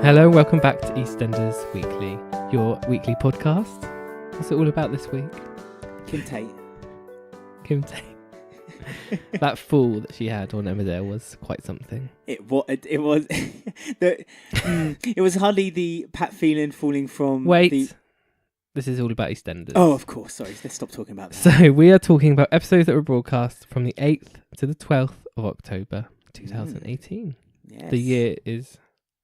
Hello, welcome back to Eastenders Weekly, your weekly podcast. What's it all about this week? Kim Tate. Kim Tate. That fall that she had on Emmerdale was quite something. It was it was hardly the Pat Phelan falling from. Wait, this is all about EastEnders. Oh, of course. Sorry, let's stop talking about that. So we are talking about episodes that were broadcast from the 8th to the 12th of October 2018. Yes. The year is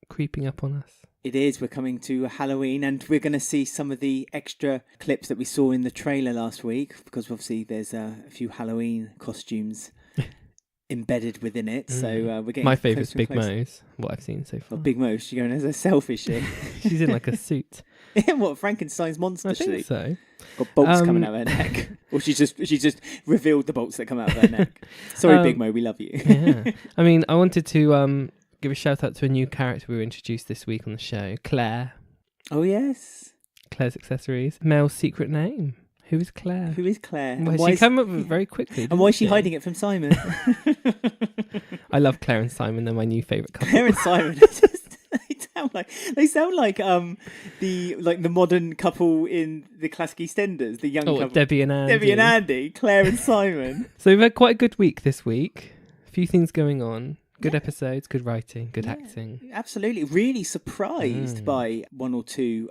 creeping up on us. It is. We're coming to Halloween, and we're going to see some of the extra clips that we saw in the trailer last week, because obviously there's a few Halloween costumes embedded within it. So we're getting my favourite's Big closer. Mo's, what I've seen so far. Oh, Big Mo, she's going as herself, is she? She's in like a suit. What, Frankenstein's monster? I think so. Got bolts coming out of her neck, or she just revealed the bolts that come out of her neck. Sorry, Big Mo, we love you. Yeah, I mean, I wanted to give a shout out to a new character we were introduced this week on the show, Claire. Oh yes, Claire's Accessories. Male's secret name. Who is Claire? Who is Claire? Well, she came up with it very quickly. And why is she hiding it from Simon? I love Claire and Simon. They're my new favourite couple. Claire and Simon. They sound like the modern couple in the classic EastEnders, the young couple. Debbie and Andy. Debbie and Andy, Claire and Simon. So we've had quite a good week this week. A few things going on. Good episodes, good writing, good acting. Absolutely. Really surprised by one or two,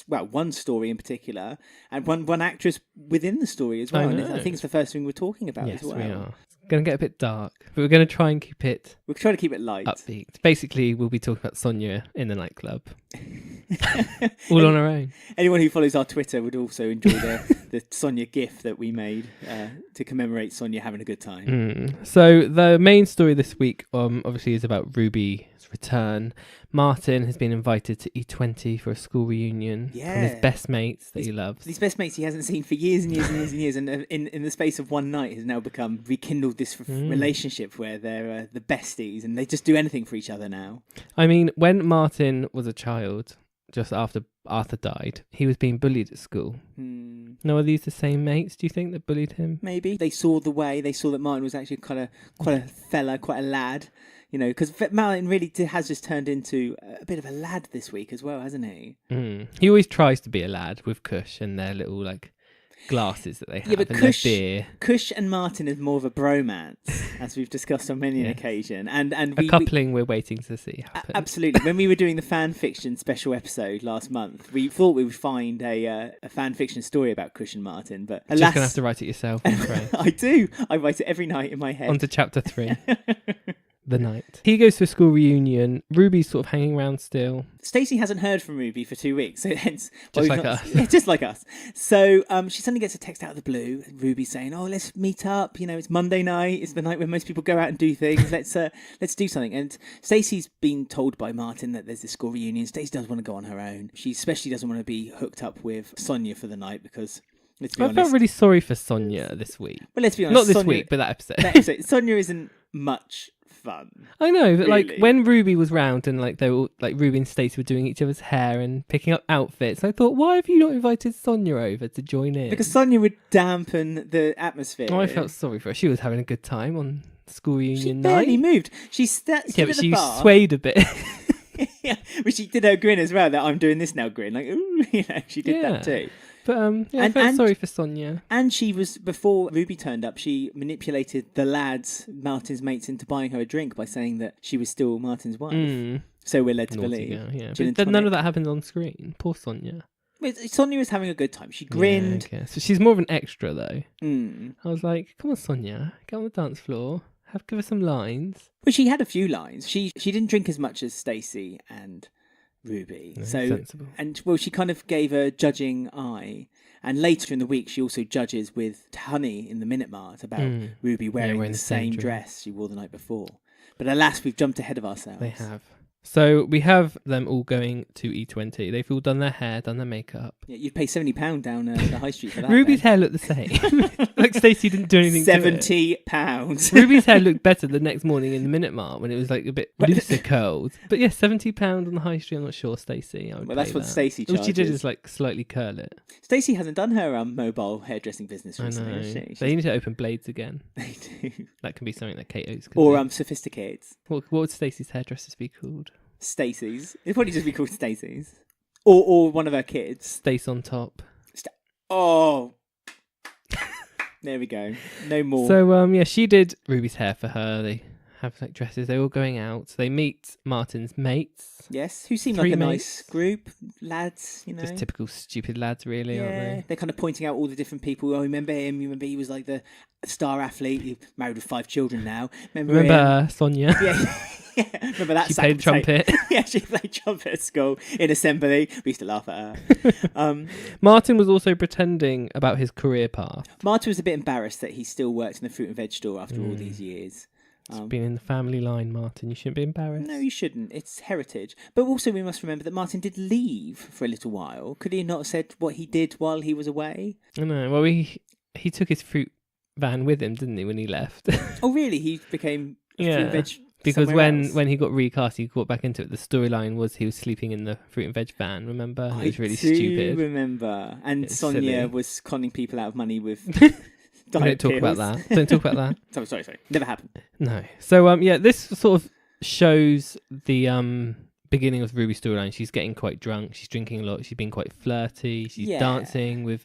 one story in particular, and one actress within the story as well. And I think it's the first thing we're talking about as well. Yes, we are. It's going to get a bit dark, but we're going to try and keep it... We'll try to keep it light. Upbeat. Basically, we'll be talking about Sonia in the nightclub. All on our own. Anyone who follows our Twitter would also enjoy the Sonia gif that we made to commemorate Sonia having a good time. So the main story this week obviously is about Ruby's return. Martin has been invited to E20 for a school reunion from his best mates that he loves. These best mates he hasn't seen for years and years and years and years, and in the space of one night has now rekindled this relationship where they're the besties and they just do anything for each other now. I mean, when Martin was a child, just after Arthur died, he was being bullied at school. Now, are these the same mates, do you think, that bullied him? Maybe. They saw that Martin was actually quite a fella, quite a lad. You know, because Martin really has just turned into a bit of a lad this week as well, hasn't he? He always tries to be a lad with Kush and their little, glasses that they have and their beer. Kush and Martin is more of a bromance, as we've discussed on many an occasion. And a coupling we're waiting to see happen. Absolutely. When we were doing the fan fiction special episode last month, we thought we would find a fan fiction story about Kush and Martin, but alas... You're just going to have to write it yourself, I'm afraid. I do. I write it every night in my head. On to chapter 3. The night. He goes to a school reunion. Ruby's sort of hanging around still. Stacey hasn't heard from Ruby for 2 weeks, so hence... Just like us. Yeah, just like us. So she suddenly gets a text out of the blue. Ruby saying, "Oh, let's meet up. You know, it's Monday night. It's the night when most people go out and do things. Let's do something." And Stacey's been told by Martin that there's this school reunion. Stacey does want to go on her own. She especially doesn't want to be hooked up with Sonia for the night because... Let's be honest. I felt really sorry for Sonia this week. Well, let's be honest. Not this week, but that episode. Sonia isn't much fun. I know, but really. When Ruby was round and they were Ruby and Stacey were doing each other's hair and picking up outfits, I thought, why have you not invited Sonia over to join in? Because Sonia would dampen the atmosphere. Oh, I felt sorry for her. She was having a good time on school reunion night. She barely moved. She but she swayed a bit. Yeah, but she did her grin as well. That I'm doing this now grin. Ooh, she did that too. But I felt sorry for Sonia. And she was, before Ruby turned up, she manipulated the lads, Martin's mates, into buying her a drink by saying that she was still Martin's wife. So we're led to believe. Girl, yeah. But none of that happened on screen. Poor Sonia. Sonia was having a good time. She grinned. Yeah, so she's more of an extra, though. I was like, come on, Sonia, get on the dance floor. Give her some lines. Well, she had a few lines. She didn't drink as much as Stacey and Ruby. No, sensible. And she kind of gave a judging eye. And later in the week, she also judges with Honey in the Minute Mart about Ruby wearing the same dress she wore the night before. But alas, we've jumped ahead of ourselves. They have. So we have them all going to E20. They've all done their hair, done their makeup. Yeah, you'd pay £70 down the high street for that. Ruby's hair looked the same. Like Stacey didn't do anything £70. Ruby's hair looked better the next morning in the Minute Mart when it was a bit looser curled. But yeah, £70 on the high street. I'm not sure, Stacey. Well, that's what Stacey charges. All she did is slightly curl it. Stacey hasn't done her mobile hairdressing business recently, has she? They need to open Blades again. They do. That can be something that Kate Oates could do. Or Sophisticates. What would Stacey's hairdressers be called? Stacey's. It'd probably just be called Stacey's. Or one of her kids. Stace on top. Oh. There we go. No more. So, she did Ruby's hair for her. They have like dresses. They're all going out. They meet Martin's mates. Yes, who seem 3 like a mates. nice group. Lads, you know. Just typical stupid lads, really, aren't they? They're kind of pointing out all the different people. Oh, remember him? You remember he was like the star athlete. He's married with 5 children now. Remember Sonia? Yeah. Remember that? She played trumpet. Yeah, she played trumpet at school in assembly. We used to laugh at her. Martin was also pretending about his career path. Martin was a bit embarrassed that he still worked in the fruit and veg store after all these years. It's been in the family line, Martin. You shouldn't be embarrassed. No, you shouldn't. It's heritage. But also we must remember that Martin did leave for a little while. Could he not have said what he did while he was away? I know. Well, he took his fruit van with him, didn't he, when he left? Oh, really? He became fruit and veg. Because when he got recast, he got back into it. The storyline was he was sleeping in the fruit and veg van, remember? It was really stupid. I remember. And Sonia was conning people out of money with Don't talk about that. Don't talk about that. Sorry. Never happened. No. So, this sort of shows the beginning of Ruby's storyline. She's getting quite drunk. She's drinking a lot. She's been quite flirty. She's dancing with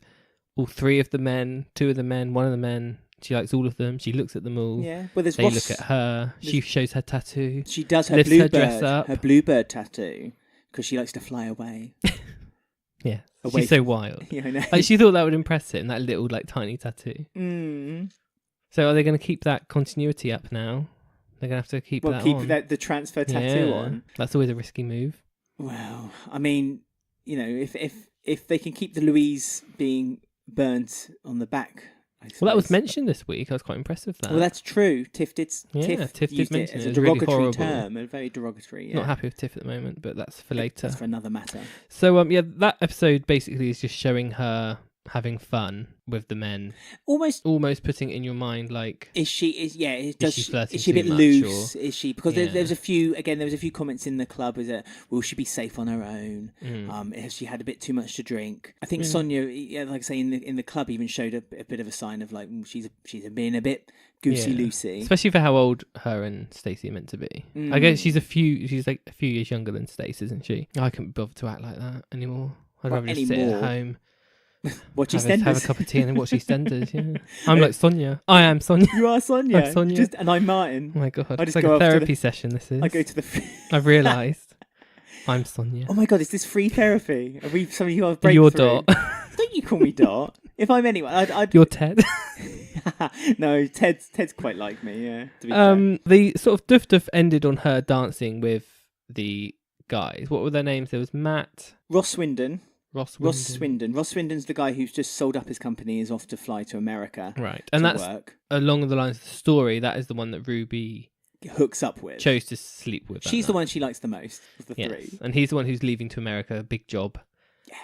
all 3 of the men, 2 of the men, 1 of the men. She likes all of them. She looks at them all. Yeah. Well, they look at her. She shows her tattoo. She does her lifts bluebird, her dress up. her bluebird tattoo, because she likes to fly away. Yeah. She's so wild. Yeah, I know. Like, she thought that would impress him, that little like tiny tattoo. Mm. So are they going to keep that continuity up now? They're going to have to keep that on. The transfer tattoo on. That's always a risky move. Well, I mean, you know, if they can keep the Louise being burnt on the back. Well, that was mentioned this week. I was quite impressed with that. Well, that's true. Tiff did used mention it as a a derogatory really term, a very derogatory. Yeah. Not happy with Tiff at the moment, but that's for later. That's for another matter. So, that episode basically is just showing her having fun with the men. Almost putting it in your mind, like, is she flirting is she a bit too much, loose? or... Is she, because there was a few comments in the club. Is that, will she be safe on her own? Has she had a bit too much to drink? I think Sonia, like I say, in the club even showed a bit of a sign of like she's being a bit goosey loosey, especially for how old her and Stacey are meant to be. I guess she's like a few years younger than Stacey, isn't she? I couldn't be bothered to act like that anymore. I'd rather just sit at home. Watch Eastenders. Have a cup of tea and then watch Eastenders. Yeah, I'm like Sonia. I am Sonia. You are Sonia. I'm Sonia. And I'm Martin. Oh my god! I It's just like go a therapy session. This is. I go to the. I've realised. I'm Sonia. Oh my god! Is this free therapy? Are we some of you are breakthrough? You're Dot. Don't you call me Dot? If I'm anyone, I'd... You're Ted. No, Ted's quite like me. Yeah. To be fair. The sort of Duff Duff ended on her dancing with the guys. What were their names? There was Matt. Ross Swindon. Ross Swindon's the guy who's just sold up his company, is off to fly to America. Right. And that's along the lines of the story. That is the one that Ruby hooks up with. Chose to sleep with. She's the one she likes the most of the 3. And he's the one who's leaving to America, big job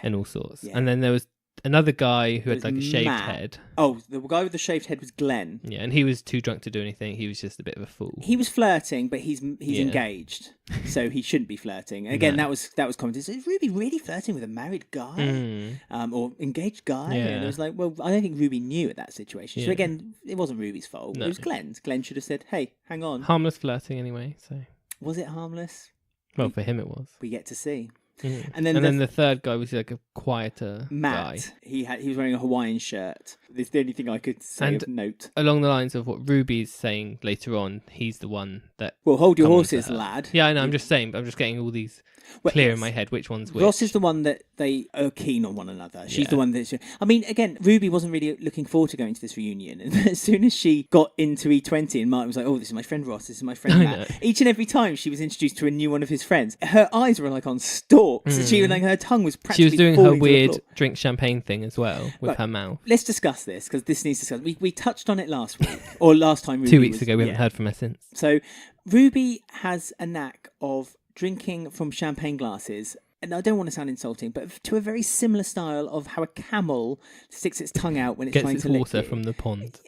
and all sorts. Yeah. And then there was another guy who had like a shaved head. Oh, the guy with the shaved head was Glenn. Yeah, and he was too drunk to do anything. He was just a bit of a fool. He was flirting, but he's engaged, so he shouldn't be flirting. Again, that was commented. Is Ruby really flirting with a married guy, or engaged guy? Yeah. And it was like, well, I don't think Ruby knew at that situation. So again, it wasn't Ruby's fault. No. It was Glenn's. Glenn should have said, "Hey, hang on." Harmless flirting, anyway. So was it harmless? Well, for him, it was. We get to see. Mm. And then the third guy was like a quieter Matt. guy. He was wearing a Hawaiian shirt. It's the only thing I could say of note. Along the lines of what Ruby's saying later on, he's the one that... Well, hold your horses, lad. Yeah, I know, I'm just saying, but I'm just getting all these clear in my head, which one's which. Ross is the one that they are keen on one another. She's the one that... I mean, again, Ruby wasn't really looking forward to going to this reunion. And as soon as she got into E20 and Martin was like, oh, this is my friend Ross, this is my friend Matt. Each and every time she was introduced to a new one of his friends, her eyes were like on stalks. And she was like, her tongue was practically She was doing her weird drink champagne thing as well with her mouth. Let's discuss this, because this needs discussed. We touched on it last week, or last time Ruby 2 weeks ago. We haven't heard from her since. So Ruby has a knack of drinking from champagne glasses, and I don't want to sound insulting, but to a very similar style of how a camel sticks its tongue out when it's trying to lick water from the pond.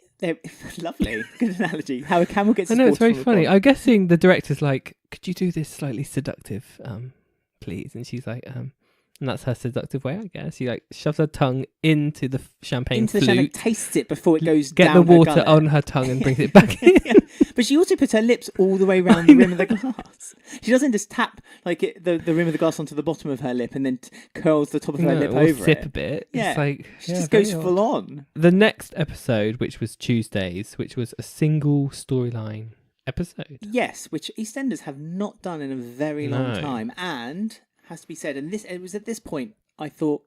Lovely, good analogy. How a camel gets. I know, it's very funny. I'm guessing the director's like, "Could you do this slightly seductive, please?" And she's like, And that's her seductive way, I guess. She like shoves her tongue into the champagne flute. Champagne, tastes it before it goes Get down the water her gullet. on her tongue and brings it back in. Yeah. But she also puts her lips all the way around the rim of the glass. She doesn't just tap like the rim of the glass onto the bottom of her lip and then curls the top of her lip or over sip it. a bit. Yeah. It's like, She just goes full on. The next episode, which was Tuesdays, which was a single storyline episode. Yes, which EastEnders have not done in a very long time. And, has to be said, and it was at this point I thought,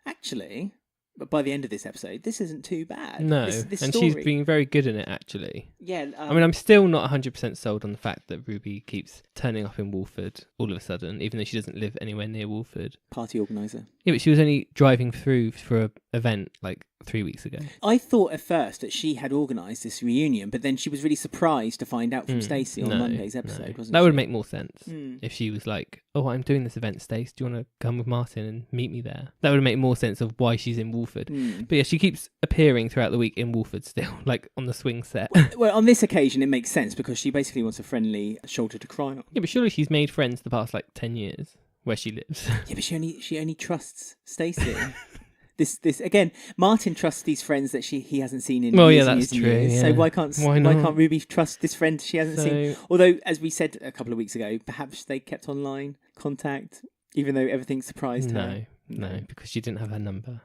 actually, but by the end of this episode, this isn't too bad. No, this and story, she's been very good in it, actually. Yeah. I mean, I'm still not 100% sold on the fact that Ruby keeps turning up in Wolford all of a sudden, even though she doesn't live anywhere near Wolford. Party organiser. Yeah, but she was only driving through for an event like 3 weeks ago. I thought at first that she had organised this reunion, but then she was really surprised to find out from Stacey on Monday's episode, wasn't that she? would make more sense if she was like, oh, I'm doing this event, Stace. Do you want to come with Martin and meet me there? That would make more sense of why she's in Wolford. But yeah, she keeps appearing throughout the week in Wolford still, like on the swing set. Well, on this occasion, it makes sense because she basically wants a friendly shoulder to cry on. Yeah, but surely she's made friends the past like 10 years where she lives. Yeah, but she only trusts Stacey. This again, Martin trusts these friends that he hasn't seen in years and years and years. Yeah. So why can't Ruby trust this friend she hasn't seen? Although, as we said a couple of weeks ago, perhaps they kept online contact, even though everything surprised her. No, because she didn't have her number.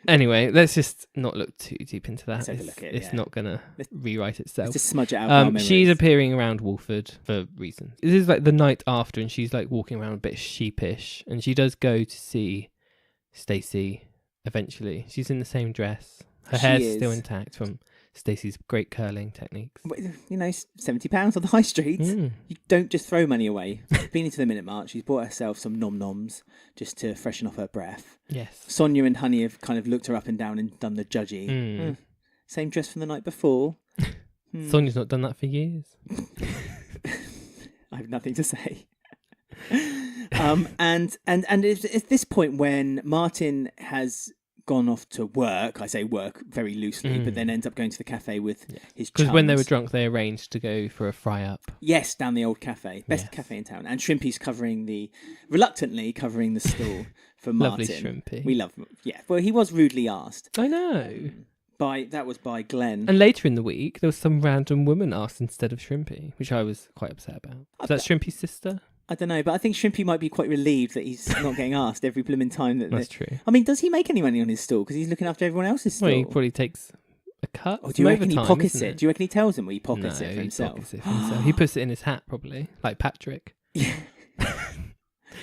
Anyway, let's just not look too deep into that. Let's overlook it. It's not going to rewrite itself. Let's just smudge it out of our memories. She's appearing around Wolford for reasons. This is like the night after, and she's like walking around a bit sheepish, and she does go to see Stacey eventually. She's in the same dress. Her hair's still intact from Stacey's great curling techniques. You know, £70 on the high street. You don't just throw money away. Been into the Minute March. She's bought herself some nom-noms just to freshen off her breath. Yes. Sonia and Honey have kind of looked her up and down and done the judgy. Same dress from the night before. Sonia's not done that for years. I have nothing to say. And it's this point when Martin has gone off to work. I say work very loosely, but then ends up going to the cafe with his chums. Because when they were drunk, they arranged to go for a fry-up. Yes, down the old cafe. Best cafe in town. And Shrimpy's reluctantly covering the stall for Martin. Lovely Shrimpy. We love him. Yeah, well, he was rudely asked. I know. That was by Glenn. And later in the week, there was some random woman asked instead of Shrimpy, which I was quite upset about. Is that Shrimpy's sister? I don't know, but I think Shrimpy might be quite relieved that he's not getting asked every blooming time. That's true. I mean, does he make any money on his stall? Because he's looking after everyone else's stall. Well, he probably takes a cut. Or do you reckon he pockets it? Do you reckon he tells him he pockets it for himself? He pockets it for himself. He puts it in his hat, probably, like Patrick. Yeah. Do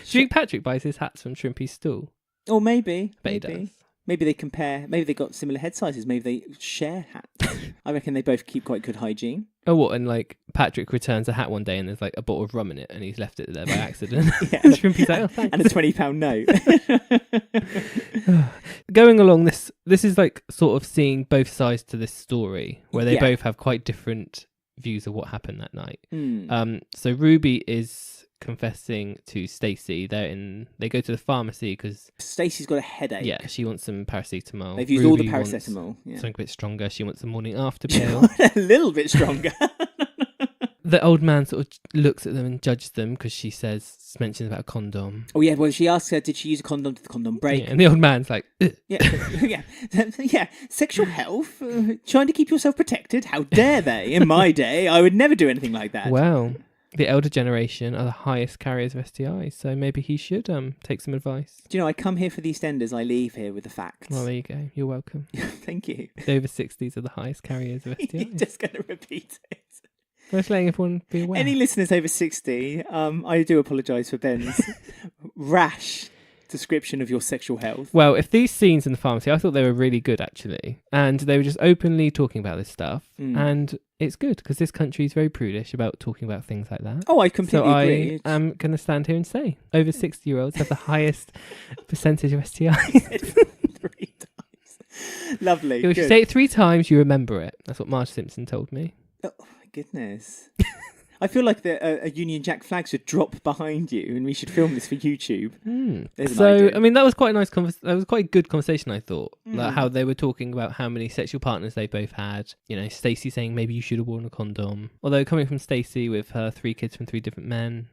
you think Patrick buys his hats from Shrimpy's stall? Or maybe. But he does. Maybe they compare. Maybe they got similar head sizes. Maybe they share hats. I reckon they both keep quite good hygiene. Oh, what? And like Patrick returns a hat one day and there's like a bottle of rum in it and he's left it there by accident. And Shrimpy's like, oh, thanks. And a £20 note. Going along this is like sort of seeing both sides to this story where they both have quite different views of what happened that night. So Ruby is confessing to Stacey. They go to the pharmacy because Stacey's got a headache. Yeah, she wants some paracetamol. They've used all the paracetamol. Something a bit stronger. She wants the morning after pill. A little bit stronger. The old man sort of looks at them and judges them because she mentions about a condom. Oh yeah, well she asks her, did she use a condom? Did the condom break? Yeah, and the old man's like, ugh. yeah. Sexual health, trying to keep yourself protected. How dare they? In my day, I would never do anything like that. Well, the elder generation are the highest carriers of STIs, so maybe he should take some advice. Do you know, I come here for the EastEnders, I leave here with the facts. Well, there you go. You're welcome. Thank you. The over 60s are the highest carriers of STIs. You're just going to repeat it. I'm just letting everyone be aware. Any listeners over 60, I do apologise for Ben's rash description of your sexual health. Well, if these scenes in the pharmacy, I thought they were really good, actually. And they were just openly talking about this stuff. And it's good, because this country is very prudish about talking about things like that. Oh, I completely agree. So I am going to stand here and say, over 60-year-olds have the highest percentage of STIs. 3 times. Lovely. If you say it 3 times, you remember it. That's what Marge Simpson told me. Oh, my goodness. I feel like a Union Jack flag should drop behind you, and we should film this for YouTube. So, I mean, that was quite a nice that was quite a good conversation, I thought. Like how they were talking about how many sexual partners they both had. You know, Stacey saying maybe you should have worn a condom. Although coming from Stacey with her 3 kids from 3 different men.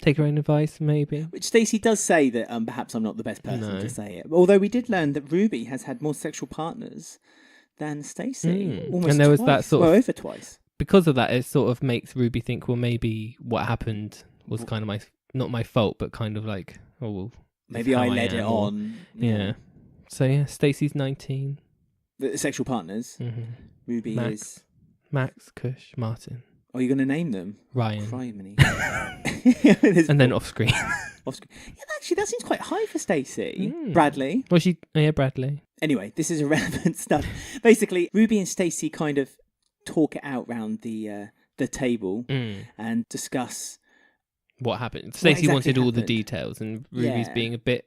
take her own advice, maybe. Which Stacey does say that perhaps I'm not the best person to say it. Although we did learn that Ruby has had more sexual partners than Stacey. Almost and there was twice. that sort of over twice. Because of that, it sort of makes Ruby think, well, maybe what happened was kind of not my fault, but kind of like, oh, well, maybe I led it on. Yeah. So yeah, Stacey's 19. The sexual partners. Mm-hmm. Ruby is Max, Kush, Martin. Are you going to name them? Ryan. Criminy. And then off screen. Yeah, actually, that seems quite high for Stacey. Bradley. Well, Bradley. Anyway, this is irrelevant stuff. Basically, Ruby and Stacey kind of talk it out round the table and discuss what happened. Stacey wanted all the happened. Details, and Ruby's being a bit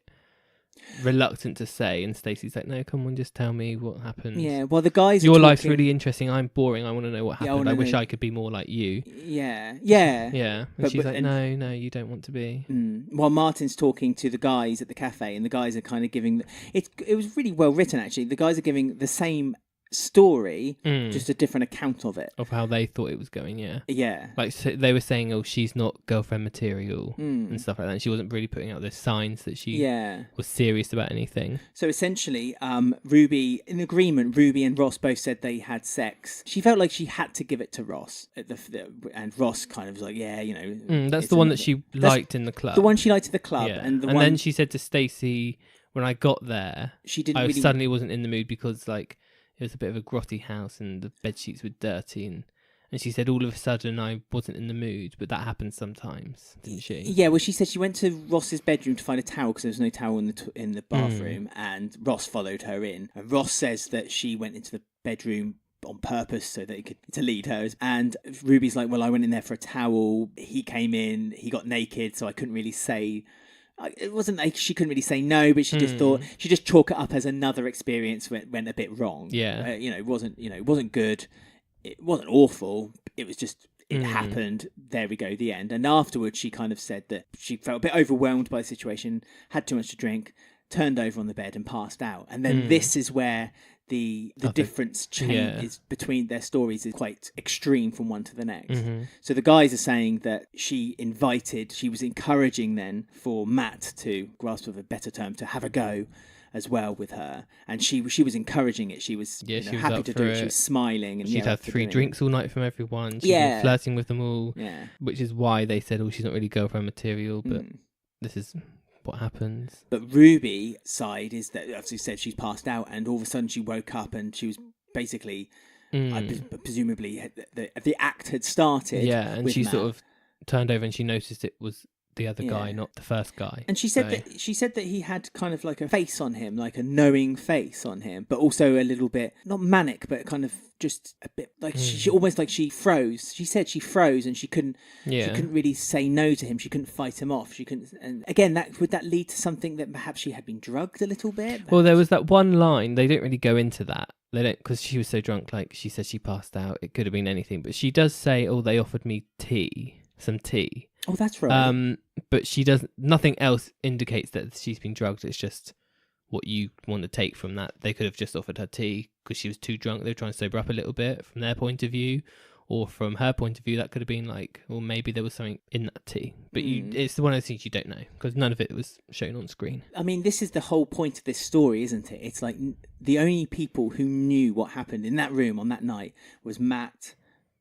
reluctant to say, and Stacey's like, no, come on, just tell me what happened. Yeah, well, the guys your life's really interesting, I'm boring, I want to know what happened. I wish I could be more like you. Yeah. And she's like, no, you don't want to be. While Martin's talking to the guys at the cafe, and the guys are kind of giving it was really well written, actually. The guys are giving the same story, just a different account of it, of how they thought it was going. Like, so they were saying, oh, she's not girlfriend material and stuff like that, and she wasn't really putting out the signs that she was serious about anything. So essentially, Ruby, in agreement, Ruby and Ross both said they had sex. She felt like she had to give it to Ross and Ross kind of was like, that's the one that she liked in the club, the one she liked at the club. And then she said to Stacey, when I got there, I suddenly wasn't in the mood because like it was a bit of a grotty house and the bed sheets were dirty, and she said all of a sudden I wasn't in the mood, but that happens sometimes, didn't she? Yeah, well, she said she went to Ross's bedroom to find a towel because there was no towel in the bathroom, and Ross followed her in. And Ross says that she went into the bedroom on purpose so that he could to lead her, and Ruby's like, well, I went in there for a towel, he came in, he got naked, so I couldn't really say. It wasn't like she couldn't really say no, but she just thought she just chalk it up as another experience went a bit wrong. It wasn't good. It wasn't awful. It was just it happened. There we go. The end. And afterwards, she kind of said that she felt a bit overwhelmed by the situation, had too much to drink, turned over on the bed, and passed out. And then this is where the difference is between their stories is quite extreme from one to the next. So the guys are saying that she was encouraging then for Matt, to grasp of a better term, to have a go as well with her, and she was encouraging it. She was, she was happy to do it. She was smiling, and she'd had 3 drinks all night from everyone. She'd been flirting with them all, which is why they said, oh, she's not really girlfriend material, but this is what happens. But Ruby's side is that, as you said, she's passed out, and all of a sudden she woke up and she was basically, presumably, the act had started. Yeah, and she Matt. sort of turned over and she noticed it was the other guy, not the first guy. And she said that he had kind of like a face on him, like a knowing face on him, but also a little bit not manic, but kind of just a bit like she almost like she froze. She said she froze and she couldn't really say no to him. She couldn't fight him off. She couldn't. And again, would that lead to something that perhaps she had been drugged a little bit? Perhaps? Well, there was that one line. They don't really go into that. They don't, because she was so drunk. Like she said, she passed out. It could have been anything, but she does say, "Oh, they offered me some tea." Oh, that's right. But she does. Nothing else indicates that she's been drugged. It's just what you want to take from that. They could have just offered her tea because she was too drunk. They were trying to sober up a little bit from their point of view, or from her point of view, that could have been like, or maybe there was something in that tea. But it's one of those things you don't know because none of it was shown on screen. I mean, this is the whole point of this story, isn't it? It's like the only people who knew what happened in that room on that night was Matt,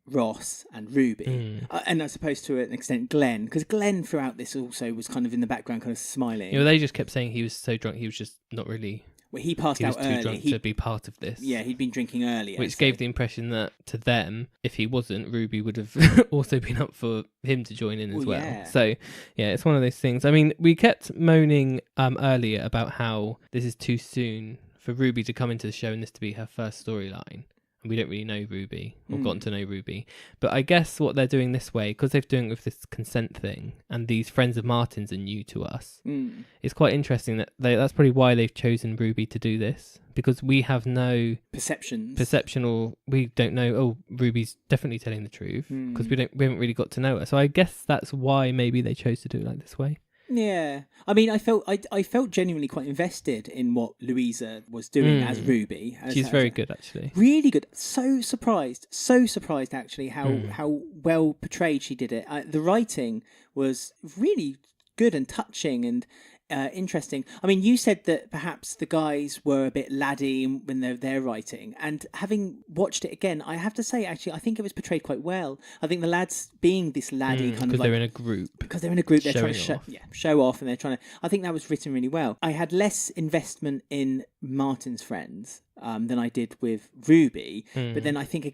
Ross and Ruby, and I suppose to an extent Glenn, because Glenn throughout this also was kind of in the background, kind of smiling. They just kept saying he was so drunk, he was just not really. Well, he passed out early. He was too drunk to be part of this. Yeah, he'd been drinking earlier, which gave the impression that to them, if he wasn't, Ruby would have also been up for him to join in as well. Yeah. So yeah, it's one of those things. I mean, we kept moaning earlier about how this is too soon for Ruby to come into the show and this to be her first storyline. We don't really know Ruby or gotten to know Ruby, but I guess what they're doing this way, because they're doing it with this consent thing and these friends of Martin's are new to us, it's quite interesting that that's probably why they've chosen Ruby to do this, because we have no perception, or we don't know, oh, Ruby's definitely telling the truth, because we haven't really got to know her. So I guess that's why maybe they chose to do it like this way. Yeah, I mean, I felt genuinely quite invested in what Louisa was doing as Ruby. She's very good, actually. Really good. So surprised actually how well portrayed she did it. The writing was really good and touching and interesting. I mean, you said that perhaps the guys were a bit laddie when they're writing, and having watched it again, I have to say, actually, I think it was portrayed quite well. I think the lads being this laddie kind of because they're in a group. Because they're in a group, they're trying to off. show off, and they're trying to. I think that was written really well. I had less investment in Martin's friends than I did with Ruby, but then I think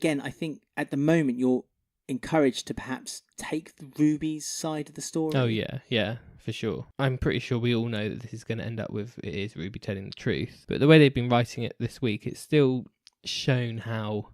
at the moment you're encouraged to perhaps take the Ruby's side of the story. Oh yeah, for sure. I'm pretty sure we all know that this is going to end up with it is Ruby telling the truth. But the way they've been writing it this week, it's still shown how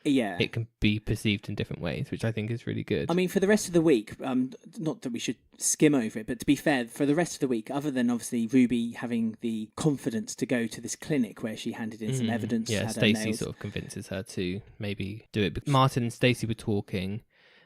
it can be perceived in different ways, which I think is really good. I mean, for the rest of the week, not that we should skim over it, but to be fair, for the rest of the week, other than obviously Ruby having the confidence to go to this clinic where she handed in some evidence. Yeah, Stacey sort of convinces her to maybe do it. But Martin and Stacey were talking,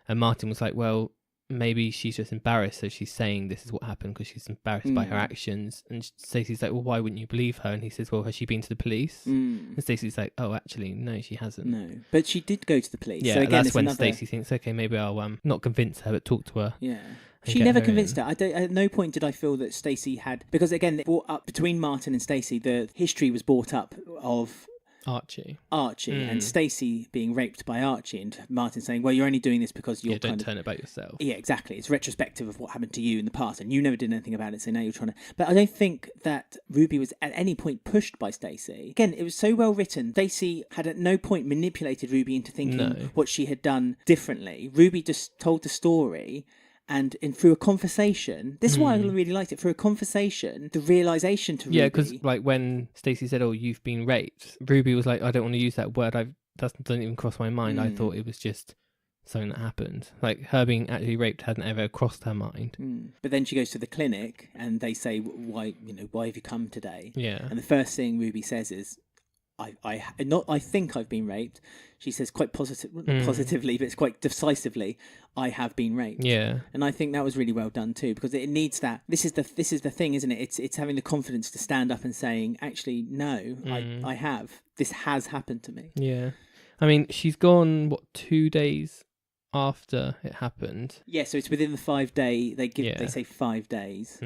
and Martin was like, well, maybe she's just embarrassed, so she's saying this is what happened because she's embarrassed by her actions. And Stacey's like, well, why wouldn't you believe her? And he says, well, has she been to the police? And Stacey's like, oh, actually, no, she hasn't. No, but she did go to the police. Yeah, so again, that's when Stacey thinks, okay, maybe I'll not convince her, but talk to her. Yeah. She never convinced her. At no point did I feel that Stacey had, because again, it brought up between Martin and Stacey, the history was brought up of Archie and Stacey being raped by Archie, and Martin saying, well, you're only doing this because you're don't turn it about yourself. Yeah, exactly. It's retrospective of what happened to you in the past, and you never did anything about it, so now you're trying to. But I don't think that Ruby was at any point pushed by Stacey. Again, it was so well written. Stacey had at no point manipulated Ruby into thinking what she had done differently. Ruby just told the story. And through a conversation, this is why I really liked it. Through a conversation, the realization to Ruby. Yeah, because like when Stacey said, "Oh, you've been raped," Ruby was like, "I don't want to use that word. That doesn't even cross my mind. I thought it was just something that happened. Like her being actually raped hadn't ever crossed her mind." But then she goes to the clinic, and they say, "Why have you come today?" Yeah. And the first thing Ruby says is, I think I've been raped. She says quite positively, but it's quite decisively, I have been raped. Yeah. And I think that was really well done too, because it needs that. This is the thing, isn't it? It's having the confidence to stand up and saying, actually, no, I have. This has happened to me. Yeah. I mean, she's gone 2 days after it happened. Yeah, so it's within the 5 day. They say 5 days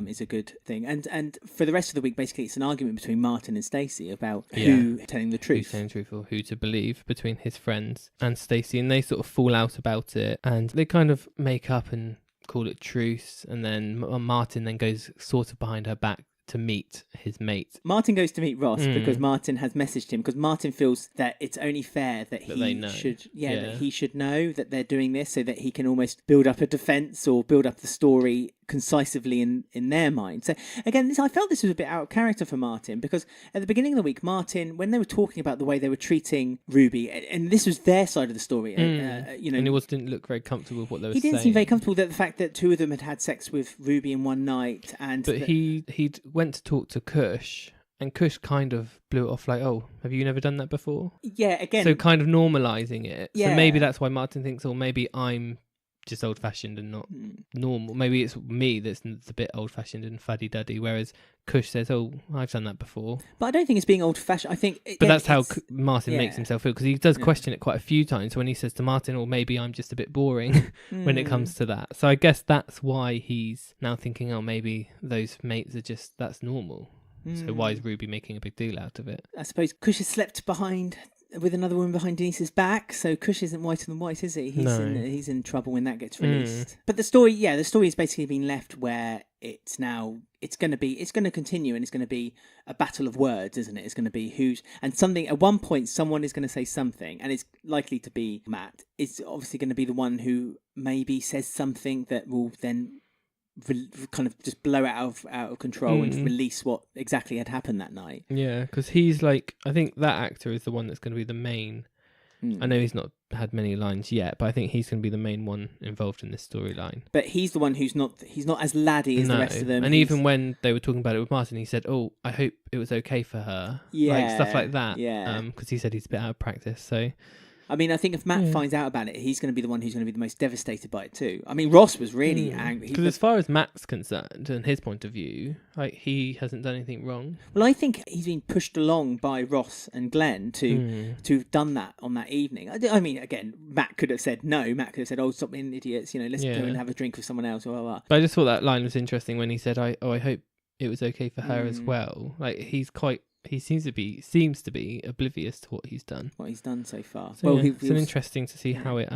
is a good thing. And for the rest of the week, basically, it's an argument between Martin and Stacey about who telling the truth. Who's telling the truth or who to believe between his friends and Stacey, and they sort of fall out about it, and they kind of make up and call it truce, and then Martin then goes sort of behind her back to meet his mate. Martin goes to meet Ross because Martin has messaged him, because Martin feels that it's only fair that he should know that they're doing this, so that he can almost build up a defense or build up the story concisely in their mind. So again, I felt this was a bit out of character for Martin, because at the beginning of the week, Martin, when they were talking about the way they were treating Ruby, and this was their side of the story, and he didn't look very comfortable with what they were saying. He didn't seem very comfortable that the fact that two of them had sex with Ruby in one night, but he went to talk to Kush, and Kush kind of blew it off like, oh, have you never done that before? Yeah, again. So kind of normalising it. Yeah. So maybe that's why Martin thinks, oh, maybe I'm just old-fashioned and not normal. Maybe it's me that's a bit old-fashioned and fuddy-duddy, whereas Kush says, oh, I've done that before. But I don't think it's being old-fashioned. I think... But that's how Martin makes himself feel, because he does question it quite a few times when he says to Martin, or maybe I'm just a bit boring when it comes to that. So I guess that's why he's now thinking, oh, maybe those mates are just, that's normal. So why is Ruby making a big deal out of it? I suppose Kush has slept with another woman behind Denise's back, so Kush isn't whiter than white, is he? He's in trouble when that gets released. But the story has basically been left where it's going to continue, and it's going to be a battle of words, isn't it? It's going to be at one point someone is going to say something, and it's likely to be Matt. It's obviously going to be the one who maybe says something that will then kind of just blow it out of control and release what exactly had happened that night. Yeah, because he's like, I think that actor is the one that's going to be the main. I know he's not had many lines yet, but I think he's going to be the main one involved in this storyline. But he's the one he's not as laddie as the rest of them. And even when they were talking about it with Martin, he said, oh, I hope it was okay for her. Yeah. Like stuff like that. Yeah. Because he said he's a bit out of practice. So I mean, I think if Matt finds out about it, he's going to be the one who's going to be the most devastated by it too. I mean, Ross was really angry. Because as far as Matt's concerned, and his point of view, like, he hasn't done anything wrong. Well, I think he's been pushed along by Ross and Glenn to have done that on that evening. I mean, again, Matt could have said no. Matt could have said, "Oh, stop being idiots. You know, let's go and have a drink with someone else." Blah, blah, blah. But I just thought that line was interesting when he said, I hope it was okay for her as well." Like, he seems to be oblivious to what he's done So far. So, well, it's interesting to see how it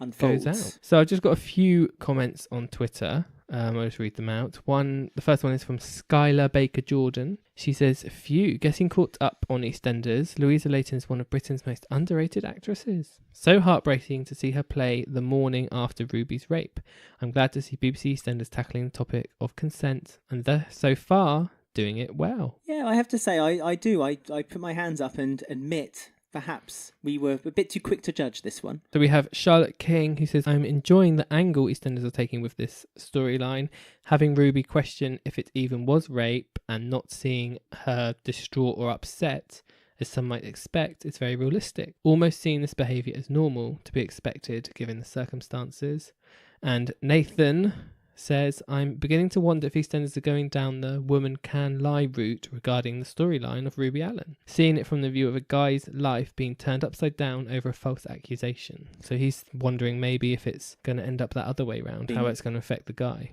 unfolds. Goes out. So I've just got a few comments on Twitter. I'll just read them out. The first one is from Skylar Baker Jordan. She says, "Phew, getting caught up on EastEnders. Louisa Layton is one of Britain's most underrated actresses. So heartbreaking to see her play the morning after Ruby's rape. I'm glad to see BBC EastEnders tackling the topic of consent, and they're so far doing it well." Yeah, I have to say, I do. I put my hands up and admit perhaps we were a bit too quick to judge this one. So we have Charlotte King, who says, "I'm enjoying the angle EastEnders are taking with this storyline. Having Ruby question if it even was rape and not seeing her distraught or upset, as some might expect, is very realistic. Almost seeing this behaviour as normal, to be expected given the circumstances." And Nathan says, "I'm beginning to wonder if EastEnders are going down the woman can lie route regarding the storyline of Ruby Allen, seeing it from the view of a guy's life being turned upside down over a false accusation." So he's wondering maybe if it's going to end up that other way round, how it's going to affect the guy.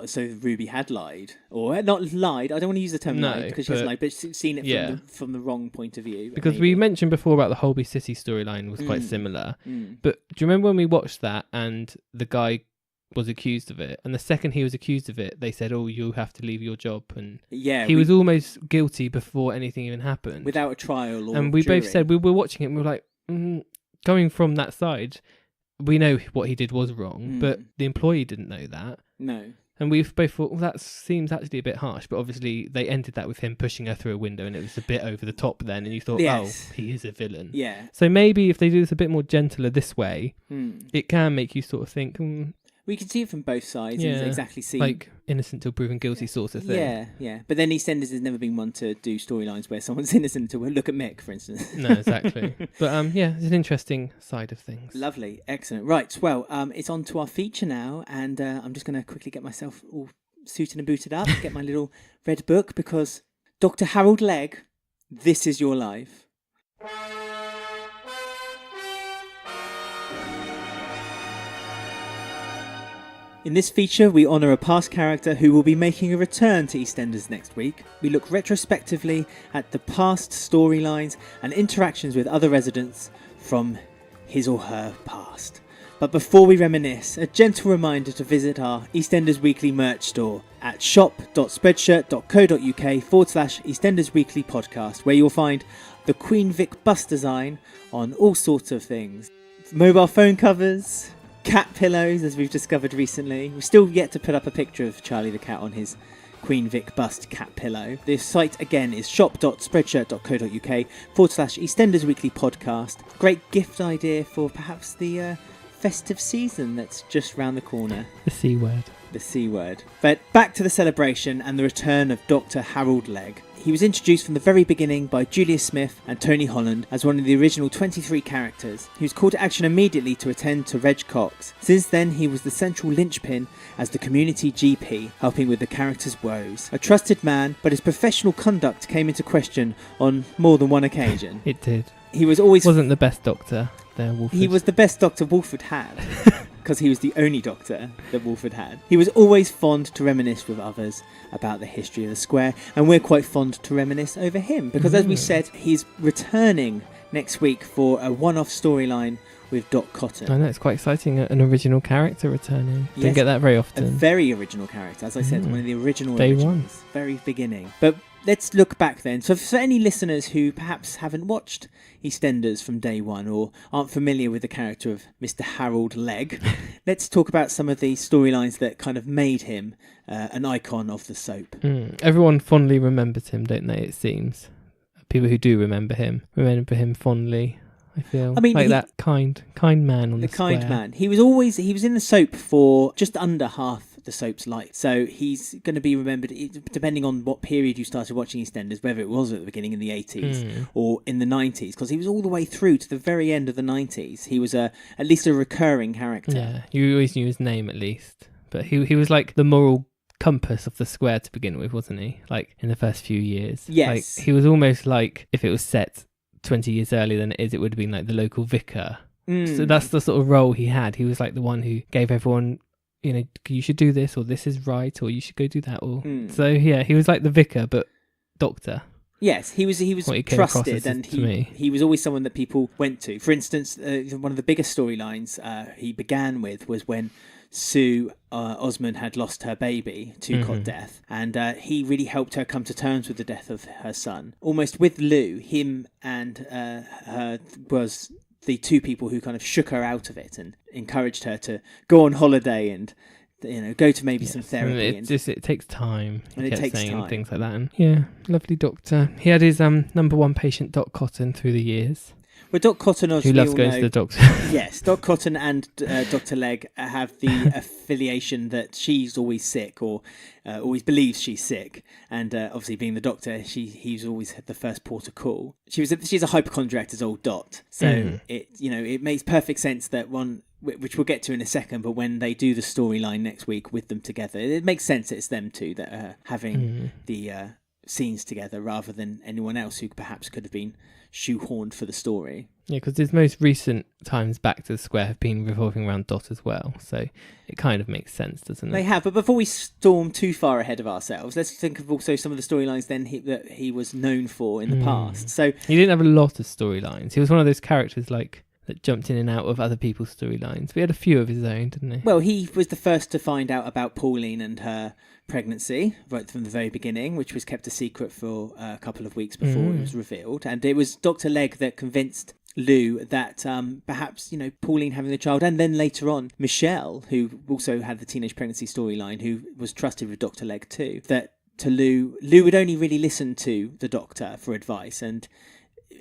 So Ruby had lied, or not lied? I don't want to use the term lied because she hasn't lied, but seen it from the wrong point of view. Because we mentioned before about the Holby City storyline was quite similar. But do you remember when we watched that and the guy was accused of it, and the second he was accused of it, they said, "Oh, you have to leave your job," and he was almost guilty before anything even happened, without a trial or and we jury. both said, we were watching it and we were like, going from that side, we know what he did was wrong, but the employee didn't know that. No. And we've both thought, well, that seems actually a bit harsh, but obviously they ended that with him pushing her through a window, and it was a bit over the top then, and you thought, oh, he is a villain. Yeah. So maybe if they do this a bit more gentler this way, it can make you sort of think, we can see it from both sides and exactly see... like, innocent till proven guilty sort of thing. Yeah. But then EastEnders has never been one to do storylines where someone's innocent until... Look at Mick, for instance. No, exactly. But, it's an interesting side of things. Lovely. Excellent. Right, well, it's on to our feature now, and I'm just going to quickly get myself all suited and booted up, get my little red book, because Dr. Harold Legg, This Is Your Life. In this feature, we honour a past character who will be making a return to EastEnders next week. We look retrospectively at the past storylines and interactions with other residents from his or her past. But before we reminisce, a gentle reminder to visit our EastEnders Weekly merch store at shop.spreadshirt.co.uk/EastEnders Weekly podcast, where you'll find the Queen Vic bust design on all sorts of things. Mobile phone covers, cat pillows, as we've discovered recently. We've still yet to put up a picture of Charlie the cat on his Queen Vic bust cat pillow. The site again is shop.spreadshirt.co.uk/EastEnders Weekly podcast. Great gift idea for perhaps the festive season that's just round the corner. The C word. The C word. But back to the celebration and the return of Dr. Harold Legg. He was introduced from the very beginning by Julia Smith and Tony Holland as one of the original 23 characters. He was called to action immediately to attend to Reg Cox. Since then, he was the central linchpin as the community GP, helping with the character's woes. A trusted man, but his professional conduct came into question on more than one occasion. It did. He was always... wasn't the best doctor there, Wolford. He was the best doctor Wolford had. Because he was the only doctor that Wolford had. He was always fond to reminisce with others about the history of the square, and we're quite fond to reminisce over him, because as we said, he's returning next week for a one-off storyline with Doc Cotton. I know, it's quite exciting, an original character returning. Don't get that very often. A very original character, as I said, one of the original Day originals. one. Very beginning. But let's look back then. So for any listeners who perhaps haven't watched EastEnders from day one or aren't familiar with the character of Mr. Harold Legg, let's talk about some of the storylines that kind of made him an icon of the soap. Everyone fondly remembers him, don't they, it seems? People who do remember him fondly, I feel. I mean, like that kind man on the square. The kind man. He was in the soap for just under half the soap's life. So he's going to be remembered, depending on what period you started watching EastEnders, whether it was at the beginning in the 80s or in the 90s, because he was all the way through to the very end of the 90s. He was at least a recurring character. Yeah, you always knew his name at least. But he was like the moral compass of the square to begin with, wasn't he? Like in the first few years. Yes. Like he was almost like, if it was set 20 years earlier than it is, it would have been like the local vicar. So that's the sort of role he had. He was like the one who gave everyone, you should do this, or this is right, or you should go do that. Or So yeah, he was like the vicar, but doctor. Yes, he was trusted, and he was always someone that people went to. For instance, one of the biggest storylines he began with was when Sue Osmond had lost her baby to cot death, and he really helped her come to terms with the death of her son. Almost with Lou, him and her was the two people who kind of shook her out of it and encouraged her to go on holiday and go to maybe some therapy. It takes time. And it takes time. And things like that. And yeah, lovely doctor. He had his number one patient, Doc Cotton, through the years. Well, Doc Cotton, who loves going to the doctor. Yes, Doc Cotton and Dr. Legg have the affiliation that she's always sick, or always believes she's sick, and obviously being the doctor, he's always the first port of call. She's a hypochondriac as old Dot, so it makes perfect sense that one, which we'll get to in a second, but when they do the storyline next week with them together, it makes sense it's them two that are having the scenes together rather than anyone else who perhaps could have been shoehorned for the story. Yeah, because his most recent times back to the square have been revolving around Dot as well, so it kind of makes sense, doesn't it? They have, but before we storm too far ahead of ourselves, let's think of also some of the storylines then that he was known for in the past. So he didn't have a lot of storylines. He was one of those characters that jumped in and out of other people's storylines. We had a few of his own, didn't he? Well, he was the first to find out about Pauline and her pregnancy right from the very beginning, which was kept a secret for a couple of weeks before it was revealed. And it was Dr. Legg that convinced Lou that perhaps, Pauline having the child, and then later on Michelle, who also had the teenage pregnancy storyline, who was trusted with Dr. Legg too, that to Lou would only really listen to the doctor for advice, and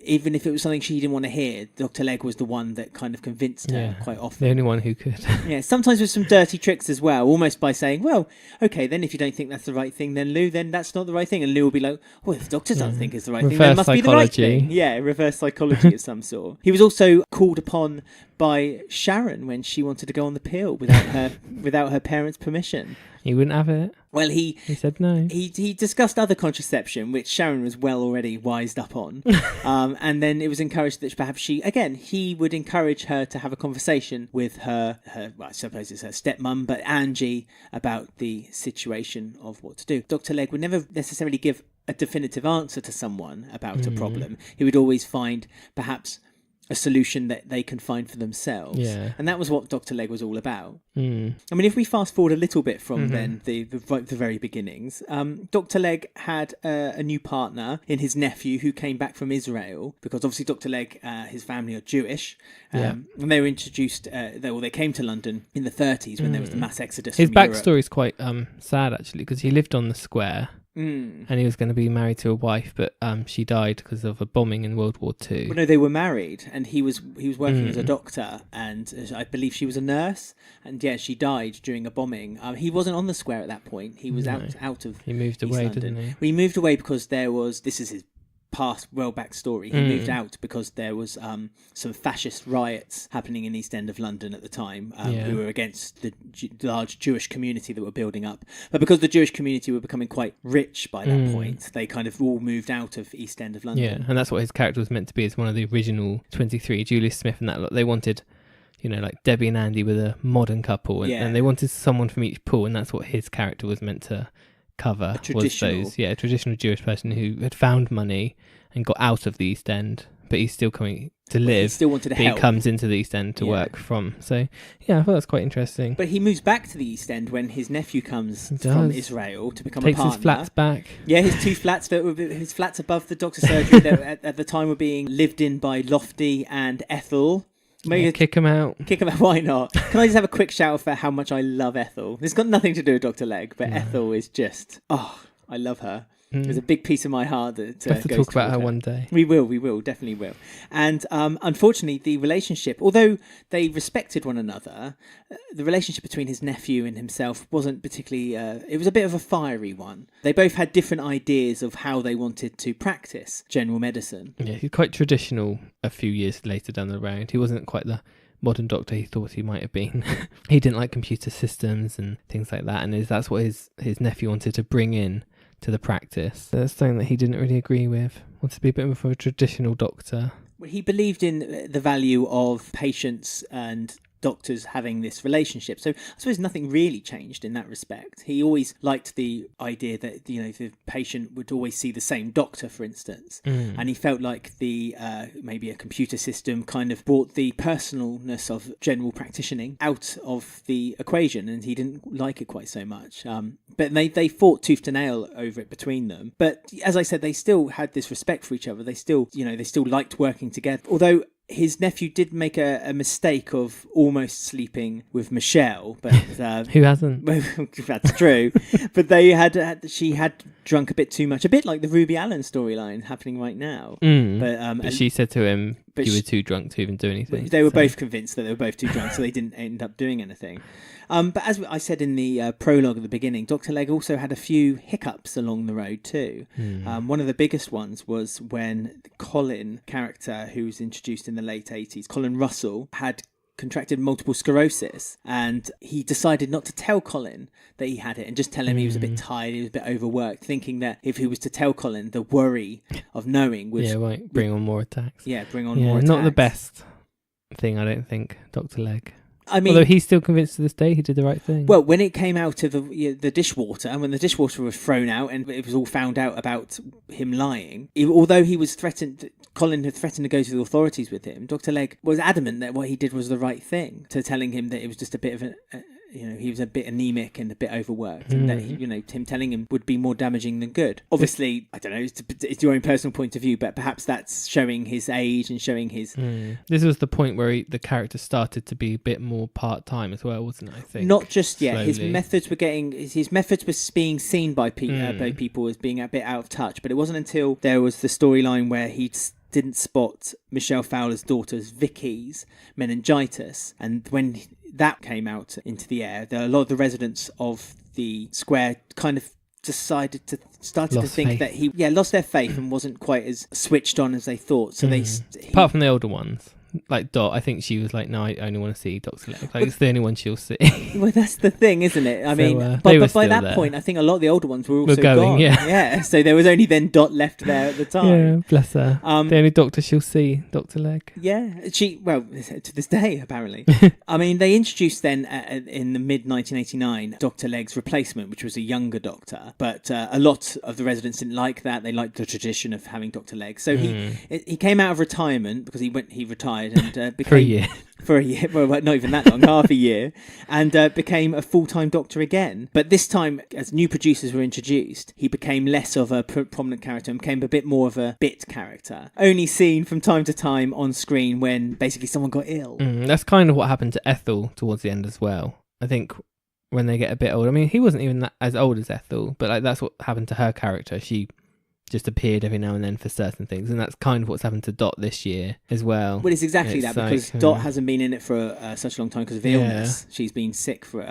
even if it was something she didn't want to hear, Dr. Legg was the one that kind of convinced her quite often. The only one who could. Yeah, sometimes with some dirty tricks as well, almost by saying, well, okay, then if you don't think that's the right thing, then Lou, then that's not the right thing. And Lou will be like, well, if the doctor doesn't think it's the right thing, then it must be the right thing. Yeah, reverse psychology of some sort. He was also called upon by Sharon when she wanted to go on the pill without her parents' permission. He wouldn't have it. Well, he said no. He discussed other contraception, which Sharon was well already wised up on. And then it was encouraged that perhaps he would encourage her to have a conversation with her well, I suppose it's her stepmum, but Angie, about the situation of what to do. Dr. Legg would never necessarily give a definitive answer to someone about a problem. He would always find perhaps a solution that they can find for themselves. Yeah. And that was what Dr. Legg was all about. I mean, if we fast forward a little bit from then, the very beginnings, Dr. Legg had a new partner in his nephew who came back from Israel, because obviously Dr. Legg, his family are Jewish, and they were introduced, they came to London in the 30s when there was the mass exodus His from backstory is quite sad, actually, because he lived on the square. And he was going to be married to a wife, but she died because of a bombing in World War II. Well, no, they were married, and he was working as a doctor, and I believe she was a nurse, and yeah, she died during a bombing. He wasn't on the square at that point. He was out of. He moved away, didn't he? Well, he moved away because this is his past back story. He moved out because there was some fascist riots happening in East End of London at the time, who were against the large Jewish community that were building up. But because the Jewish community were becoming quite rich by that point, they kind of all moved out of East End of London. Yeah, and that's what his character was meant to be, as one of the original 23, Julius Smith and that lot. They wanted, like Debbie and Andy with a modern couple, and they wanted someone from each pool, and that's what his character was meant to cover. A traditional Jewish person who had found money and got out of the East End, but he's still coming to live. He still wanted to help. He comes into the East End to work from. So yeah, I thought that's quite interesting. But he moves back to the East End when his nephew comes from Israel to become a partner. Takes his flats back. Yeah, his two flats, his flats above the doctor's surgery that at the time were being lived in by Lofty and Ethel. Maybe kick him out. Kick him out, why not? Can I just have a quick shout out for how much I love Ethel? It's got nothing to do with Dr. Legg, but Ethel is just, I love her. There's a big piece of my heart that we have to goes talk about her toward one day. We will, definitely will. And unfortunately, the relationship, although they respected one another, the relationship between his nephew and himself wasn't particularly, it was a bit of a fiery one. They both had different ideas of how they wanted to practice general medicine. Yeah, he's quite traditional a few years later down the road. He wasn't quite the modern doctor he thought he might have been. He didn't like computer systems and things like that, and that's what his nephew wanted to bring in to the practice. That's something that he didn't really agree with. Wanted to be a bit more of a traditional doctor. Well, he believed in the value of patients and doctors having this relationship. So I suppose nothing really changed in that respect. He always liked the idea that, you know, the patient would always see the same doctor, for instance. And he felt like the maybe a computer system kind of brought the personalness of general practitioning out of the equation, and he didn't like it quite so much. But they fought tooth to nail over it between them. But as I said, they still had this respect for each other. They still liked working together. Although his nephew did make a mistake of almost sleeping with Michelle, but who hasn't? That's true. But she had drunk a bit too much, a bit like the Ruby Allen storyline happening right now. But she said to him, "You were too drunk to even do anything." They were both convinced that they were both too drunk, so they didn't end up doing anything. But as I said in the prologue at the beginning, Dr. Legg also had a few hiccups along the road too. One of the biggest ones was when Colin character, who was introduced in the late 80s, Colin Russell, had contracted multiple sclerosis, and he decided not to tell Colin that he had it and just tell him he was a bit tired, he was a bit overworked, thinking that if he was to tell Colin, the worry of knowing would bring on more attacks. Bring on more attacks. Not the best thing, I don't think, Dr. Legg. I mean, although he's still convinced to this day he did the right thing. Well, when it came out of the dishwater, and when the dishwater was thrown out and it was all found out about him lying, although he was threatened, Colin had threatened to go to the authorities with him, Dr. Legg was adamant that what he did was the right thing, to telling him that it was just a bit of he was a bit anemic and a bit overworked, and that him telling him would be more damaging than good. Obviously, I don't know, it's your own personal point of view, but perhaps that's showing his age and showing his... This was the point where the character started to be a bit more part-time as well, wasn't it, I think? Not just yet. Slowly. His methods were being seen by people as being a bit out of touch, but it wasn't until there was the storyline where he didn't spot Michelle Fowler's daughter's Vicky's meningitis, and when that came out into the air, a lot of the residents of the square kind of started to think that he lost their faith and wasn't quite as switched on as they thought. So apart from the older ones, like Dot, I think she was like, no, I only want to see Dr. Legg. Like, it's the only one she'll see. Well, that's the thing, isn't it? I mean, but by that point, I think a lot of the older ones were also gone. Yeah. So there was only then Dot left there at the time. Yeah, bless her. The only doctor she'll see, Dr. Legg. Yeah, to this day, apparently. I mean, they introduced then in the mid-1989 Dr. Legg's replacement, which was a younger doctor. But a lot of the residents didn't like that. They liked the tradition of having Dr. Legg. So he came out of retirement because he retired and became... For a year, well, not even that long, half a year, and became a full-time doctor again. But this time, as new producers were introduced, he became less of a prominent character and became a bit more of a bit character. Only seen from time to time on screen when basically someone got ill. That's kind of what happened to Ethel towards the end as well. I think when they get a bit older, I mean, he wasn't even as old as Ethel, but like that's what happened to her character. She just appeared every now and then for certain things, and that's kind of what's happened to Dot this year as well. Well, it's exactly that, because Dot hasn't been in it for such a long time because of illness. She's been sick for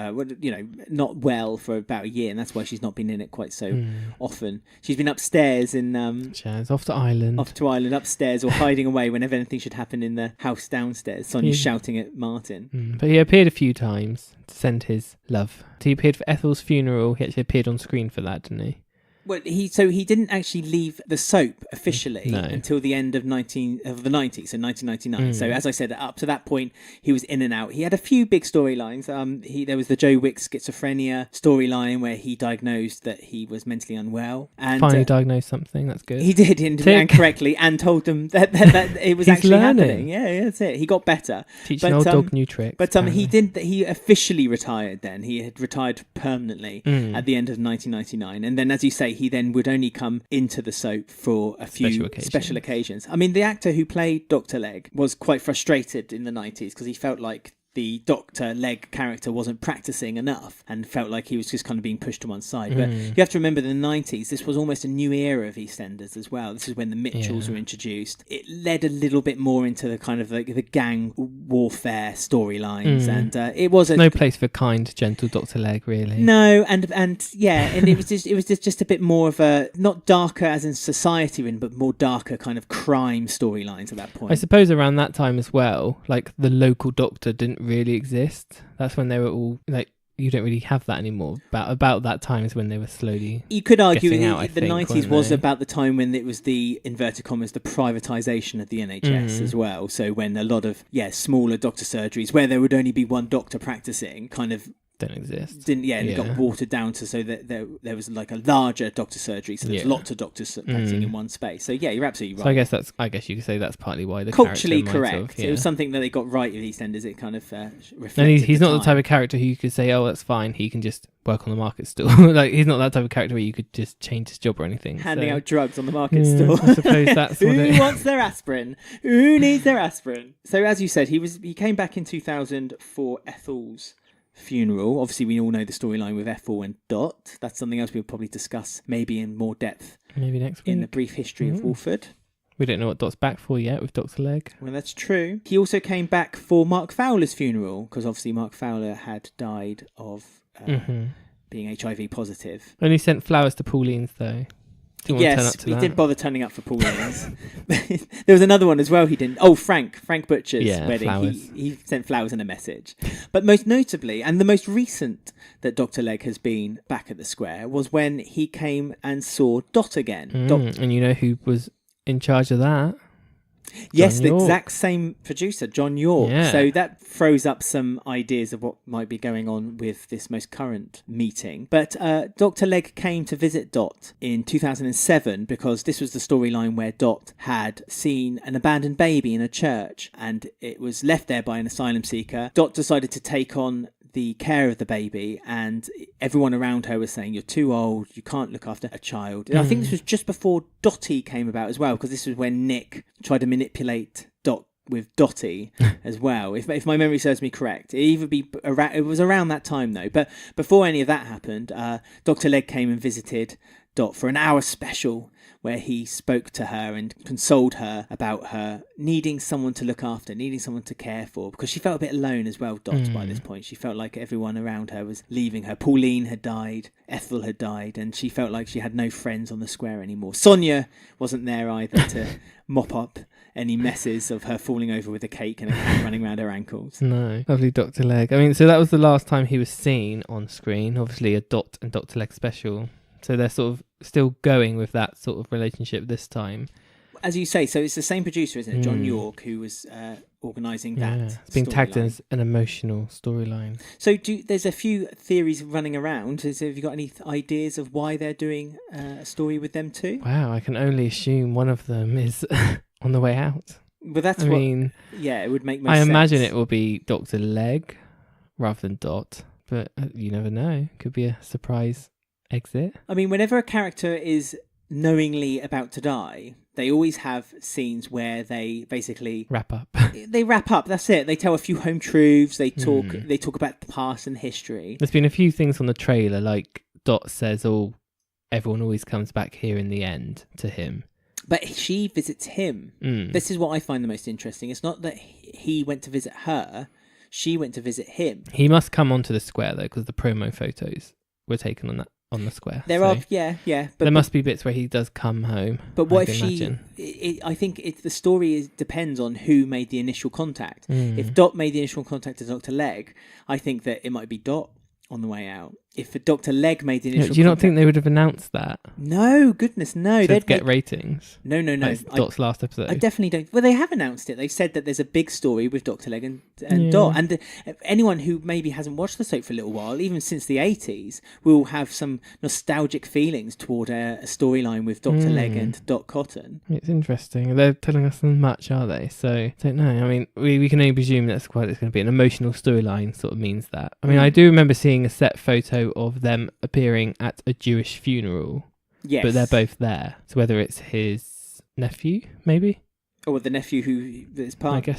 not well for about a year, and that's why she's not been in it quite so often. She's been upstairs in off to Ireland upstairs, or hiding away whenever anything should happen in the house downstairs. Sonia's shouting at Martin. But he appeared a few times to send his love. He appeared for Ethel's funeral. He actually appeared on screen for that, didn't he? Well, he didn't actually leave the soap officially until the end of the 90s, so 1999. So as I said, up to that point, he was in and out. He had a few big storylines. There was the Joe Wicks schizophrenia storyline where he diagnosed that he was mentally unwell. And finally diagnosed something. That's good. He did, and correctly, and told them that it was actually happening. Yeah, that's it. He got better. Teach an old dog new tricks. But he officially retired then. He had retired permanently at the end of 1999. And then, as you say, he then would only come into the soap for a few special occasions. I mean, the actor who played Dr. Legg was quite frustrated in the 90s because he felt like the Dr. Legg character wasn't practicing enough and felt like he was just kind of being pushed to one side. But you have to remember, in the 90s, this was almost a new era of Eastenders as well. This is when the Mitchells were introduced. It led a little bit more into the kind of like the gang warfare storylines, and it was no place for kind, gentle Dr. Legg, really. No, and it was just a bit more of a, not darker as in society written, but more darker kind of crime storylines at that point. I suppose around that time as well, like the local doctor didn't really exist. That's when they were all like, you don't really have that anymore. About that time is when they were slowly. You could argue the 90s was about the time when it was the inverted commas, the privatisation of the NHS as well. So when a lot of smaller doctor surgeries where there would only be one doctor practicing kind of don't exist. And it got watered down to so that there was like a larger doctor surgery, so there's lots of doctors practicing in one space. So you're absolutely right. So I guess you could say that's partly why the culturally character correct. It was something that they got right with EastEnders. It kind of reflected. And he's not the the type of character who you could say, oh, that's fine, he can just work on the market stall. Like, he's not that type of character where you could just change his job or anything. Handing out drugs on the market stall. I suppose that's what Who wants their aspirin? Who needs their aspirin? So as you said, he came back in 2000 for Ethel's funeral. Obviously, we all know the storyline with Ethel and Dot. That's something else we'll probably discuss maybe in more depth. Maybe next week. In the brief history of Wolford. We don't know what Dot's back for yet with Dr. Legg. Well, that's true. He also came back for Mark Fowler's funeral, because obviously Mark Fowler had died of being HIV positive. Only sent flowers to Pauline's, though. Yes, he didn't bother turning up for Pauline's. There was another one as well he didn't. Oh, Frank Butcher's wedding. Flowers. He sent flowers and a message. But most notably, and the most recent that Dr. Legg has been back at the square, was when he came and saw Dot again. And you know who was in charge of that? Yes, the exact same producer, John York. Yeah. So that throws up some ideas of what might be going on with this most current meeting. But Dr. Legg came to visit Dot in 2007 because this was the storyline where Dot had seen an abandoned baby in a church and it was left there by an asylum seeker. Dot decided to take on the care of the baby, and everyone around her was saying, you're too old, you can't look after a child. And I think this was just before Dottie came about as well, because this was when Nick tried to manipulate Dot with Dottie as well, if my memory serves me correct. It was around that time though. But before any of that happened, Dr. Legg came and visited Dot for an hour special where he spoke to her and consoled her about her needing someone to look after, needing someone to care for, because she felt a bit alone as well, Dot, by this point. She felt like everyone around her was leaving her. Pauline had died, Ethel had died, and she felt like she had no friends on the square anymore. Sonia wasn't there either to mop up any messes of her falling over with a cake and a cat running around her ankles. No. Lovely Dr. Legg. I mean, so that was the last time he was seen on screen. Obviously a Dot and Dr. Legg special. So they're sort of still going with that sort of relationship this time. As you say, so it's the same producer, isn't it? John York, who was organising that. Yeah. It's been tagged as an emotional storyline. So there's a few theories running around. Have you got any ideas of why they're doing a story with them too? Wow, I can only assume one of them is on the way out. But that's it would make most sense. I imagine it will be Dr. Legg rather than Dot, but you never know. Could be a surprise exit. I mean, whenever a character is knowingly about to die, they always have scenes where they basically wrap up. They wrap up. That's it. They tell a few home truths. They talk. They talk about the past and history. There's been a few things on the trailer, like Dot says, "Oh, everyone always comes back here in the end" to him. But she visits him. This is what I find the most interesting. It's not that he went to visit her; she went to visit him. He must come onto the square though, because the promo photos were taken on the square. There are. But there must be bits where he does come home. But what if I think the story depends on who made the initial contact. If Dot made the initial contact to Dr. Legg, I think that it might be Dot on the way out. If Dr. Legg made the initial contact... Do you not think they would have announced that? No, goodness, no. They'd get ratings? No. Like Dot's last episode. I definitely don't. Well, they have announced it. They've said that there's a big story with Dr. Legg and Dot. And anyone who maybe hasn't watched the soap for a little while, even since the 80s, will have some nostalgic feelings toward a storyline with Dr. Legg and Dot Cotton. It's interesting. They're telling us much, are they? So, don't know. I mean, we can only presume it's going to be an emotional storyline, sort of means that. I mean, I do remember seeing a set photo of them appearing at a Jewish funeral. Yes. But they're both there. So whether it's his nephew, maybe? Or the nephew who his partner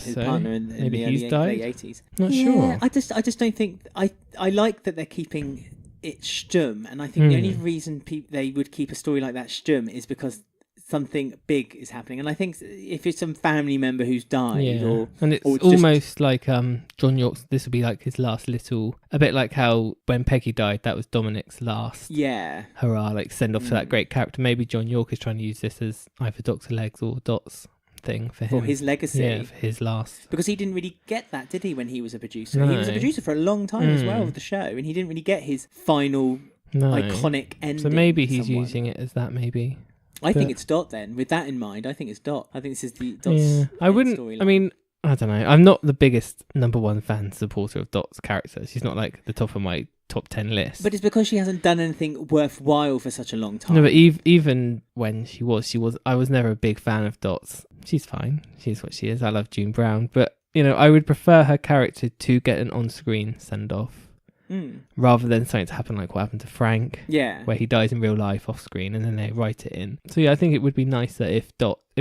in Maybe the he's died? late 80s. Not sure. I just don't think I like that they're keeping it stum, and I think the only reason they would keep a story like that stum is because something big is happening. And I think if it's some family member who's died, and it's almost like John York's. This would be like his last little, a bit like how when Peggy died, that was Dominic's last. Yeah. Hurrah! Like send off to that great character. Maybe John York is trying to use this as either Dr. Legg's or Dot's thing for him. For his legacy. Yeah, for his last. Because he didn't really get that, did he, when he was a producer? No. He was a producer for a long time as well of the show, and he didn't really get his final iconic ending. So maybe he's using it as that, maybe. I think it's Dot then. With that in mind, I think it's Dot. I think this is the Dot's I wouldn't. storyline. I mean, I don't know. I'm not the biggest number one fan supporter of Dot's character. She's not like the top of my top 10 list. But it's because she hasn't done anything worthwhile for such a long time. No, but even when she was. I was never a big fan of Dot's. She's fine. She's what she is. I love June Brown, but I would prefer her character to get an on-screen send-off. Rather than something to happen like what happened to Frank, where he dies in real life off screen and then they write it in. So I think it would be nicer if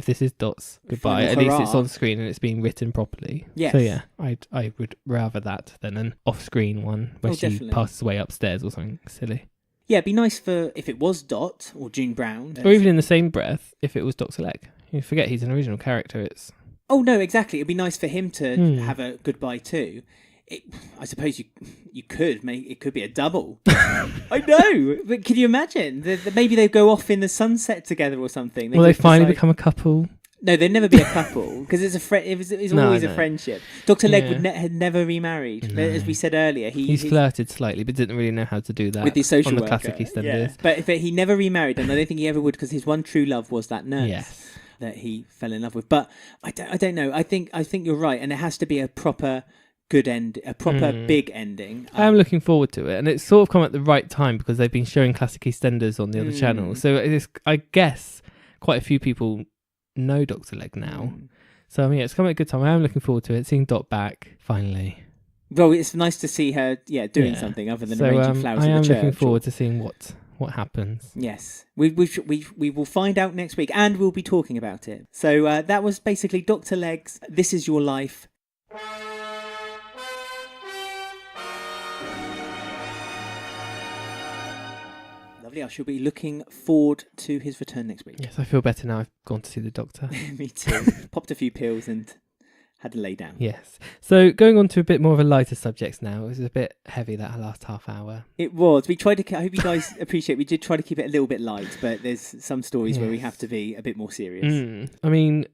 this is Dot's goodbye, at least it's on screen and it's being written properly. Yes. So I would rather that than an off screen one where she passes away upstairs or something silly. Yeah, it'd be nice if it was Dot or June Brown, or even in the same breath if it was Dr. Legg. You forget he's an original character. Oh no, exactly. It'd be nice for him to have a goodbye too. I suppose you could make it could be a double. I know, but can you imagine? Maybe they go off in the sunset together or something. Will they finally become a couple? No, they'd never be a couple because it's always a friendship. Dr. Legg had never remarried, as we said earlier. He's flirted slightly, but didn't really know how to do that with the social on the worker. classic Eastenders. Yeah. But he never remarried, and I don't think he ever would because his one true love was that nurse. Yes. That he fell in love with. But I don't know. I think you're right, and it has to be a proper good end, a proper big ending. I am looking forward to it, and it's sort of come at the right time because they've been showing classic EastEnders on the other channel. So I guess quite a few people know Dr. Legg now. So it's come at a good time. I am looking forward to it, seeing Dot back finally. Well, it's nice to see her doing something other than arranging flowers in the church. I am looking forward to seeing what happens. Yes, we will find out next week, and we'll be talking about it. So that was basically Dr. Legg's This Is Your Life. I shall be looking forward to his return next week. Yes, I feel better now I've gone to see the doctor. Me too. Popped a few pills and had to lay down. Yes. So going on to a bit more of a lighter subjects now. It was a bit heavy that last half hour. It was. We tried to. I hope you guys appreciate. We did try to keep it a little bit light, but there's some stories where we have to be a bit more serious. I mean,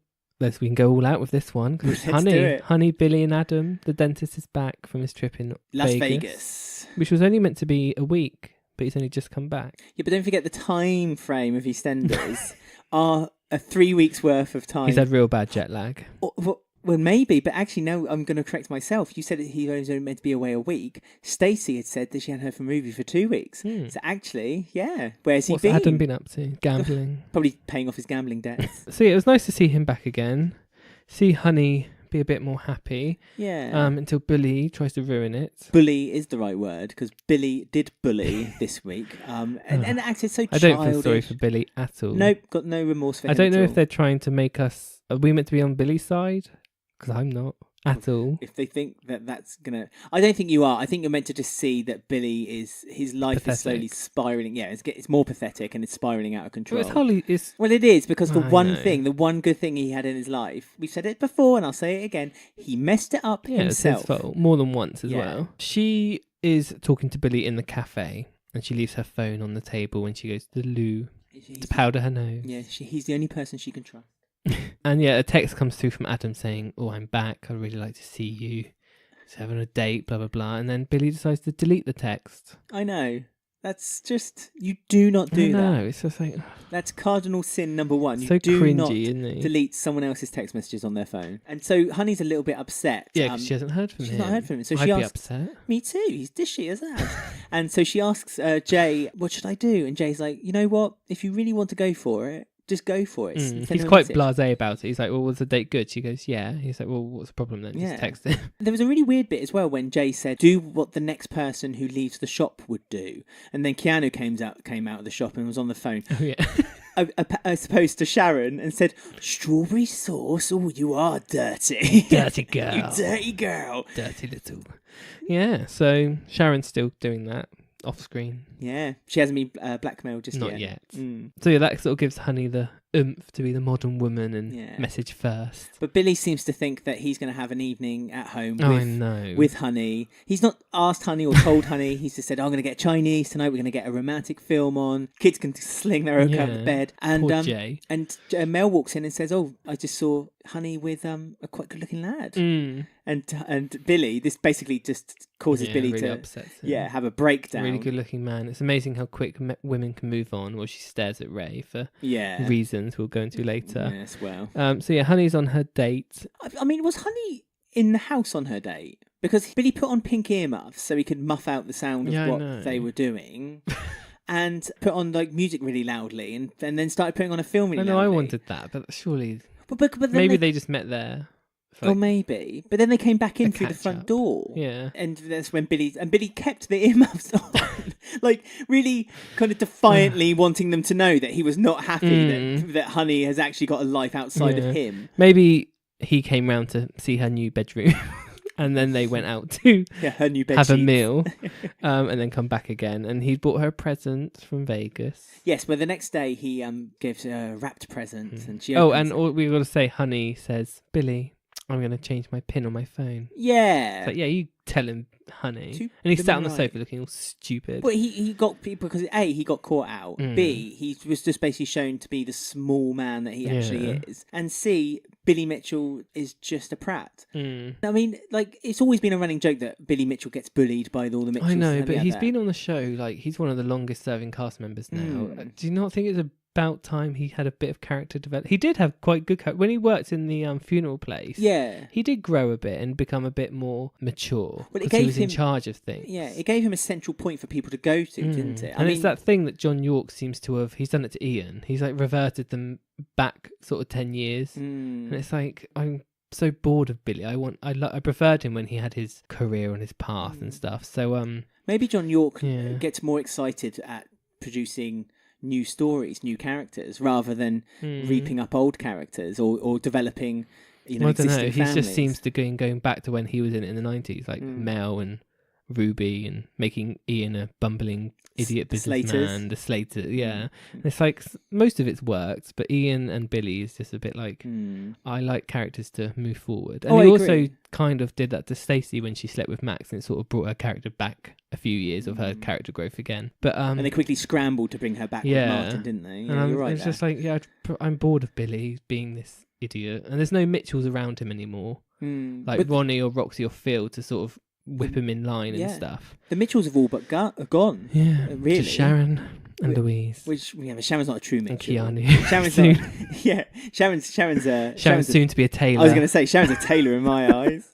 we can go all out with this one because Honey, Billy, and Adam. The dentist is back from his trip in Las Vegas, which was only meant to be a week. But he's only just come back. Yeah, but don't forget the time frame of EastEnders are a 3 weeks worth of time. He's had real bad jet lag. Well, maybe, but actually, no, I'm going to correct myself. You said that he was only meant to be away a week. Stacey had said that she hadn't heard from Ruby for 2 weeks. So actually, where's he been? What's Adam been up to? Gambling? Probably paying off his gambling debts. So it was nice to see him back again. See Honey be a bit more happy. Yeah. Until Billy tries to ruin it. Bully is the right word because Billy did bully this week. And acted so childish. I don't feel sorry for Billy at all. Nope, got no remorse for him. I don't know if they're trying to make us. Are we meant to be on Billy's side? Because I'm not at all. If they think that's gonna, I don't think you are. I think you're meant to just see that his life is slowly spiraling. Yeah, it's more pathetic and it's spiraling out of control. Well, it is because the one good thing he had in his life. We've said it before, and I'll say it again. He messed it up himself. It's his fault more than once as well. She is talking to Billy in the cafe, and she leaves her phone on the table when she goes to the loo to powder her nose. Yeah, he's the only person she can trust. And a text comes through from Adam saying, "Oh, I'm back. I'd really like to see you. He's having a date, blah, blah, blah." And then Billy decides to delete the text. I know. That's just, you do not do that. No, it's just like... That's cardinal sin number one. So you do cringy, not isn't it? delete someone else's text messages on their phone. And so Honey's a little bit upset. Yeah, because she hasn't heard from him. She's not heard from him. So I'd she be asks, upset. Me too. He's dishy as that. And so she asks Jay, what should I do? And Jay's like, you know what? If you really want to go for it, just go for it. He's quite blasé about it. He's like, well, was the date good? She goes, yeah. He's like, well, what's the problem then? Just text him. There was a really weird bit as well when Jay said, do what the next person who leaves the shop would do. And then Keanu came out of the shop and was on the phone. Oh, yeah. as opposed to Sharon, and said, "Strawberry sauce? Oh, you are dirty. Dirty girl. You dirty girl. Dirty little." Yeah, so Sharon's still doing that off screen. Yeah, she hasn't been blackmailed just Not yet. yet. So yeah, that sort of gives Honey the oomph to be the modern woman and message first. But Billy seems to think that he's going to have an evening at home with, with Honey. He's not asked Honey or told Honey. He's just said, "I'm going to get Chinese tonight. We're going to get a romantic film on. Kids can sling their oak out of bed." And poor Jay. And Mel walks in and says, "Oh, I just saw Honey with a quite good-looking lad." And Billy, this basically just causes Billy really to upsets him. have a breakdown. Really good-looking man. It's amazing how quick women can move on. Well, she stares at Ray for reasons we'll go into later. Yes, well. So yeah, Honey's on her date. I mean, was Honey in the house on her date? Because Billy put on pink earmuffs so he could muff out the sound of what they were doing. And put on like music really loudly and then started putting on a film really loudly. I wanted that, but surely... But maybe they just met there. Or maybe. But then they came back in through the front door. Yeah. And that's when Billy kept the earmuffs on. Like, really kind of defiantly wanting them to know that he was not happy that Honey has actually got a life outside of him. Maybe he came round to see her new bedroom. And then they went out to her new bed have sheets. a meal and then come back again. And he bought her a present from Vegas. Yes, but the next day he gives her a wrapped present. And she we've got to say, Honey says, "Billy, I'm going to change my pin on my phone." Yeah. It's like, you tell him, Honey. And he sat on the sofa looking all stupid. But he got people because A, he got caught out. B, he was just basically shown to be the small man that he actually is. And C, Billy Mitchell is just a prat. I mean, like, it's always been a running joke that Billy Mitchell gets bullied by all the Mitchells. I know, but he's been on the show, like, he's one of the longest serving cast members now. Do you not think it's about time he had a bit of character development? He did have quite good character. When he worked in the funeral place, he did grow a bit and become a bit more mature. But he was in charge of things. Yeah, it gave him a central point for people to go to, didn't it? It's that thing that John York seems to have, he's done it to Ian. He's like reverted them back sort of 10 years. And it's like, I'm so bored of Billy. I preferred him when he had his career and his path and stuff. So maybe John York gets more excited at producing new stories, new characters, rather than reaping up old characters or developing, I don't know. He just seems to be going back to when he was in the 90s, like Mel and Ruby, and making Ian a bumbling idiot businessman. The Slater, It's like most of it's worked, but Ian and Billy is just a bit like, I like characters to move forward. And he also kind of did that to Stacey when she slept with Max, and it sort of brought her character back a few years of her character growth again. But and they quickly scrambled to bring her back with Martin, didn't they? Yeah, and you're right. It's just like, I'm bored of Billy being this idiot, and there's no Mitchells around him anymore, like Ronnie or Roxy or Phil to sort of whip him in line and stuff. The Mitchells have all but gone. Yeah, really. Just Sharon and Louise. But Sharon's not a true Mitchell. And Keanu. Sharon's soon to be a tailor. I was going to say Sharon's a tailor in my eyes.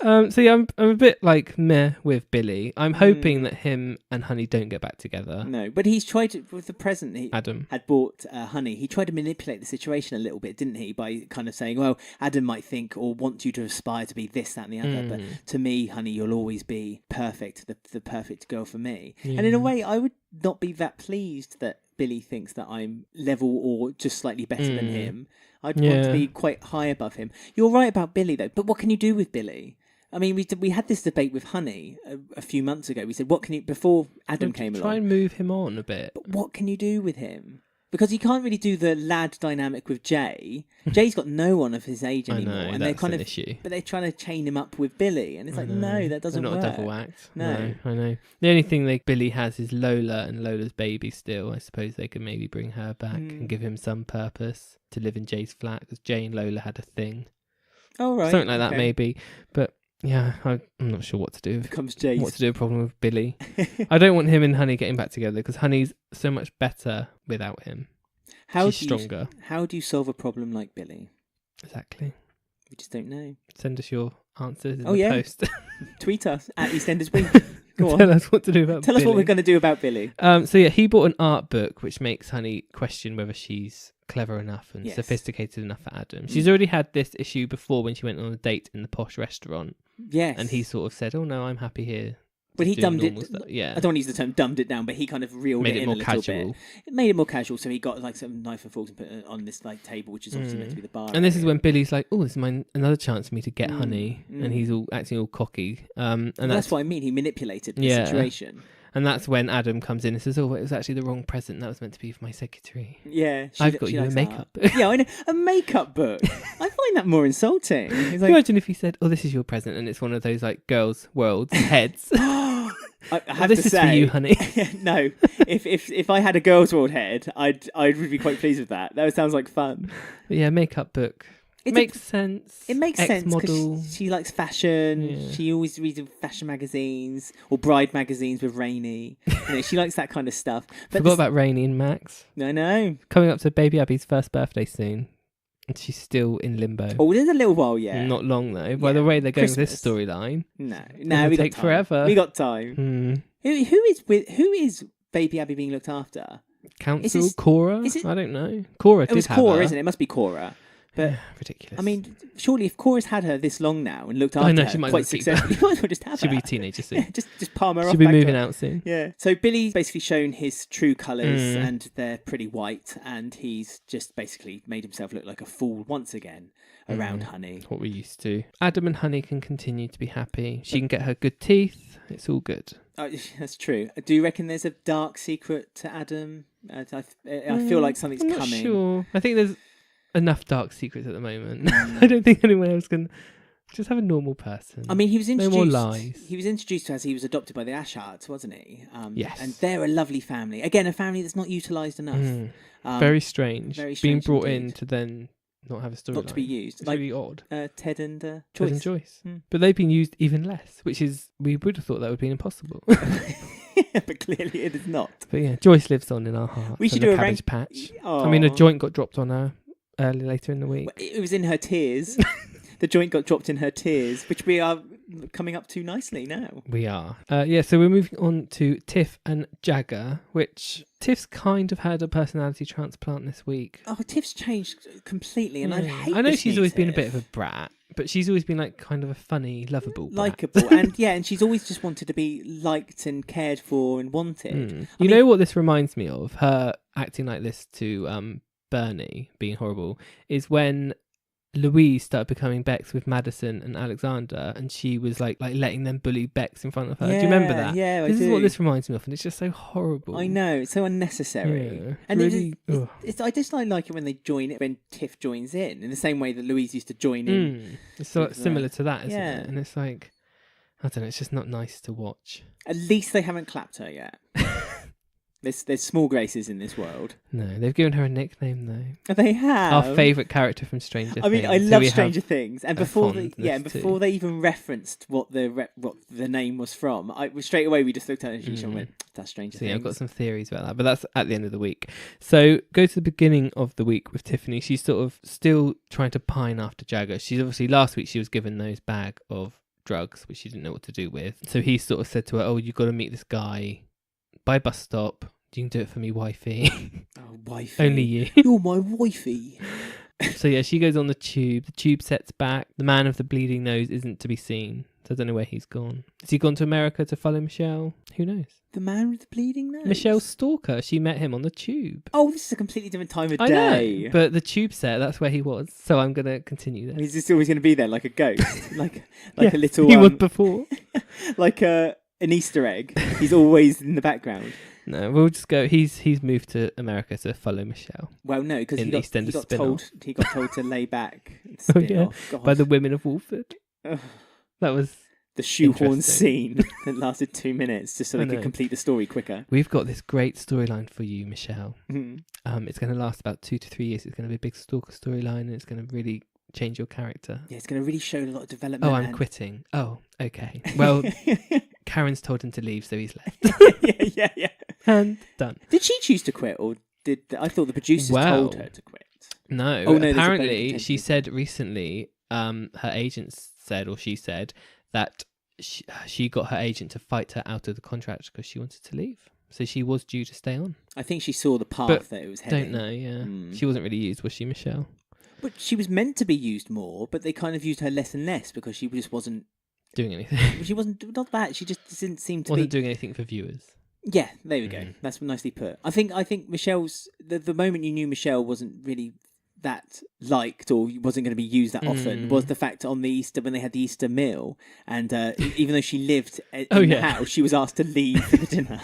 So I'm a bit like meh with Billy. I'm hoping that him and Honey don't get back together. No, but he's tried to, with the present he Adam had bought Honey. He tried to manipulate the situation a little bit, didn't he? By kind of saying, well, Adam might think or want you to aspire to be this, that and the other. But to me, Honey, you'll always be perfect, the perfect girl for me. Yeah. And in a way, I would not be that pleased that Billy thinks that I'm level or just slightly better than him. I'd want to be quite high above him. You're right about Billy, though. But what can you do with Billy? I mean, we had this debate with Honey a few months ago. We said, what can you, before Adam came along? Try and move him on a bit. But what can you do with him? Because you can't really do the lad dynamic with Jay. Jay's got no one of his age anymore. I know, and that's they're kind an of issue. But they're trying to chain him up with Billy. And it's like, no, that doesn't work. Not a double act. No, I know. The only thing Billy has is Lola and Lola's baby still. I suppose they could maybe bring her back and give him some purpose to live in Jay's flat, because Jay and Lola had a thing. Oh, right. Something like that, maybe. But yeah, I'm not sure what to do. Becomes Jay's. What to do with a problem with Billy. I don't want him and Honey getting back together, because Honey's so much better without him. She's stronger. How do you solve a problem like Billy? Exactly. We just don't know. Send us your answers in the post. Tweet us at Eastenders Weekly. Go on. Tell us what to do about Billy. Tell us what we're going to do about Billy. So yeah, he bought an art book, which makes Honey question whether she's clever enough and sophisticated enough for Adam. She's already had this issue before when she went on a date in the posh restaurant. Yes. And he sort of said, oh no, I'm happy here But he dumbed it. Yeah, I don't want to use the term "dumbed it down," but he kind of reeled it in a little bit. It made it more casual. So he got like some knife and forks and put it on this like table, which is obviously meant to be the bar. And this is when Billy's like, "Oh, this is another chance for me to get honey," and he's all acting all cocky. And that's what I mean. He manipulated the situation. And that's when Adam comes in and says, "Oh, it was actually the wrong present. That was meant to be for my secretary." Yeah, I've got you a makeup book. Yeah, I know, a makeup book. I find that more insulting. Like, imagine if he said, "Oh, this is your present," and it's one of those like girls' worlds heads. I have this to is say, for you, honey. No, if I had a girls' world head, I would be quite pleased with that. That sounds like fun. But yeah, makeup book. It makes sense. It makes sense because she likes fashion. Yeah. She always reads fashion magazines or bride magazines with Rainey. She likes that kind of stuff. But forgot about Rainey and Max. I know. Coming up to baby Abby's first birthday soon. And she's still in limbo. Oh, there's a little while yet. Not long though. By the way they're going with this storyline. No, we got time. Forever. We got time. Who is baby Abby being looked after? Council? Cora? I don't know. Cora did have her. It was Cora, isn't it? It must be Cora. But ridiculous. I mean, surely if Cora's had her this long now and looked after her quite successfully, you might as well just have her. She'll be a teenager soon. just palm her off. She'll be moving out soon. Yeah. So Billy's basically shown his true colours and they're pretty white, and he's just basically made himself look like a fool once again around Honey. What we're used to. Adam and Honey can continue to be happy. She can get her good teeth. It's all good. Oh, that's true. Do you reckon there's a dark secret to Adam? I feel like something's coming. I'm not sure. I think there's enough dark secrets at the moment. I don't think anyone else can just have a normal person. I mean, he was introduced. No more lies. He was introduced as he was adopted by the Ashards, wasn't he? Yes. And they're a lovely family. Again, a family that's not utilised enough. Very strange. Being brought indeed. in to then not have a story. Not to be used. It's really odd. Ted and Joyce. Ted and Joyce. But they've been used even less, which is, we would have thought that would have been impossible. But clearly it is not. But yeah, Joyce lives on in our hearts. We should do a Cabbage Patch. Aww. I mean, a joint got dropped on her later in the week. It was in her tears. The joint got dropped in her tears, which we are coming up to nicely now. We are. So we're moving on to Tiff and Jagger, which Tiff's kind of had a personality transplant this week. Oh, Tiff's changed completely, and I know she's always been a bit of a brat, but she's always been like kind of a funny, lovable brat. Likeable. And she's always just wanted to be liked and cared for and wanted. You know what this reminds me of? Her acting like this to Bernie, being horrible, is when Louise started becoming Bex with Madison and Alexander, and she was like letting them bully Bex in front of her. Do you remember that? Yeah, this is what this reminds me of, and it's just so horrible. I know, it's so unnecessary. Yeah, and really, I just like it when they join it, when Tiff joins in the same way that Louise used to join in. It's so similar to that, isn't it? And it's like, I don't know, it's just not nice to watch. At least they haven't clapped her yet. There's small graces in this world. No, they've given her a nickname though. They have. Our favourite character from Stranger Things. I mean, I love Stranger Things, and before they even referenced what the name was from, straight away we just looked at it and went, "That's Stranger Things." I've got some theories about that, but that's at the end of the week. So go to the beginning of the week with Tiffany. She's sort of still trying to pine after Jagger. She's obviously last week she was given those bag of drugs which she didn't know what to do with. So he sort of said to her, "Oh, you got to meet this guy by bus stop. You can do it for me, wifey." Oh, wifey. Only you. You're my wifey. So yeah, she goes on the tube. The tube sets back. The man of the bleeding nose isn't to be seen. So I don't know where he's gone. Has he gone to America to follow Michelle? Who knows? The man with the bleeding nose? Michelle's stalker. She met him on the tube. Oh, this is a completely different time of day. I know, but the tube set, that's where he was. So I'm going to continue this. He's just always going to be there like a ghost. like a little... He was before. Like an Easter egg. He's always in the background. No, we'll just go. He's moved to America to follow Michelle. Well, no, because he got told to lay back. By the women of Wolford. That was the shoehorn scene that lasted 2 minutes just so they could complete the story quicker. We've got this great storyline for you, Michelle. Mm-hmm. It's going to last about 2 to 3 years. It's going to be a big stalker storyline, and it's going to really change your character. Yeah, it's going to really show a lot of development. Oh, I'm quitting. Oh, okay. Well, Karen's told him to leave, so he's left. Yeah. And done. Did she choose to quit, or I thought the producers told her to quit? No. Oh, no, apparently, she said recently, her agent said, or she said, that she got her agent to fight her out of the contract because she wanted to leave. So she was due to stay on. I think she saw the path that it was heading. Don't know, yeah. She wasn't really used, was she, Michelle? But she was meant to be used more, but they kind of used her less and less because she just wasn't doing anything. She wasn't, not that, she just didn't seem to Wasn't be... doing anything for viewers. Yeah, there we go. That's nicely put. I think Michelle's... The moment you knew Michelle wasn't really that liked or wasn't going to be used that often was the fact on the Easter, when they had the Easter meal, and even though she lived in the house, she was asked to leave for the dinner.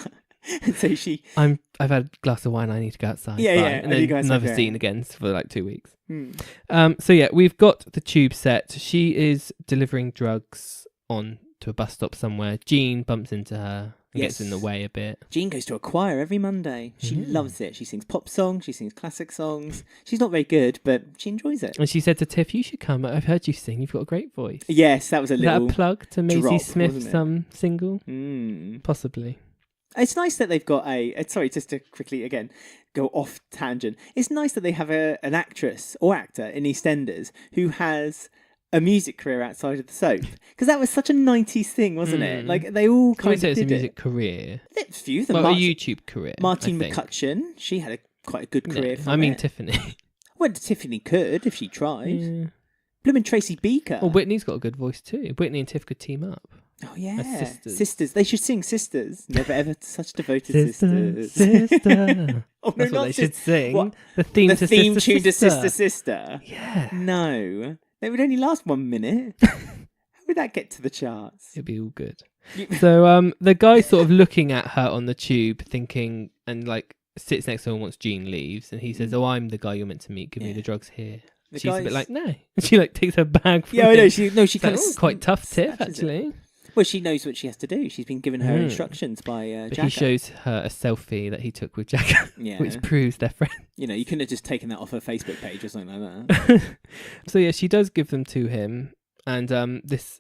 And so I've had a glass of wine, I need to go outside. Yeah, and then never seen again for like 2 weeks. So yeah, we've got the tube set. She is delivering drugs on to a bus stop somewhere. Jean bumps into her and gets in the way a bit. Jean goes to a choir every Monday. She loves it. She sings pop songs, she sings classic songs. She's not very good, but she enjoys it. And she said to Tiff, "You should come. I've heard you sing. You've got a great voice." Yes, that was a little... Is that a plug to Maisie drop, Smith's single? Possibly. It's nice that they've got sorry, just to quickly again go off tangent. It's nice that they have an actress or actor in EastEnders who has a music career outside of the soap, because that was such a 90s thing, wasn't it? Like they all kind of did it's a music career. A few of them. Well, a YouTube career. Martine McCutcheon, she had quite a good career. Tiffany. Well, Tiffany could if she tried. Yeah. Bloomin' Tracy Beaker. Well, Whitney's got a good voice too. Whitney and Tiff could team up. Oh yeah, as sisters. They should sing sisters. Never ever such devoted sisters. Sister. Oh no, that's what they should sing. What? The theme tune to Sister. Yeah. No, they would only last 1 minute. How would that get to the charts? It'd be all good. So the guy sort of looking at her on the tube, thinking, and like sits next to her once Jean leaves, and he says, "Oh, I'm the guy you're meant to meet. Give me the drugs here." She's a bit like, no. She like takes her bag from him. I know. She kind of quite tough Tiff, actually. Well, she knows what she has to do. She's been given her instructions by Jagger. He shows her a selfie that he took with Jagger, which proves they're friends. You know, you couldn't have just taken that off her Facebook page or something like that. So yeah, she does give them to him, and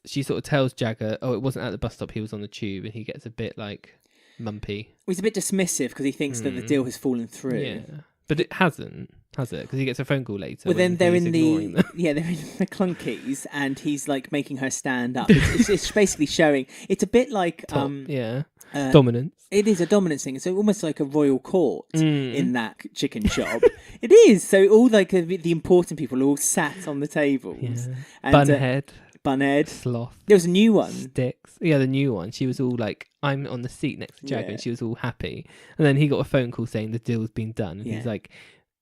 she sort of tells Jagger, "Oh, it wasn't at the bus stop. He was on the tube," and he gets a bit like mumpy. Well, he's a bit dismissive because he thinks that the deal has fallen through. Yeah, but it hasn't. Has it? Because he gets a phone call later. Well, then they're in the they're in the clunkies, and he's like making her stand up. It's basically showing. It's a bit like dominance. It is a dominance thing. It's almost like a royal court in that chicken shop. It is. So all like the important people are all sat on the tables. Yeah. And, Bunhead. Sloth. There was a new one. Sticks. Yeah, the new one. She was all like, I'm on the seat next to Jagger, and she was all happy. And then he got a phone call saying the deal's been done. And he's like,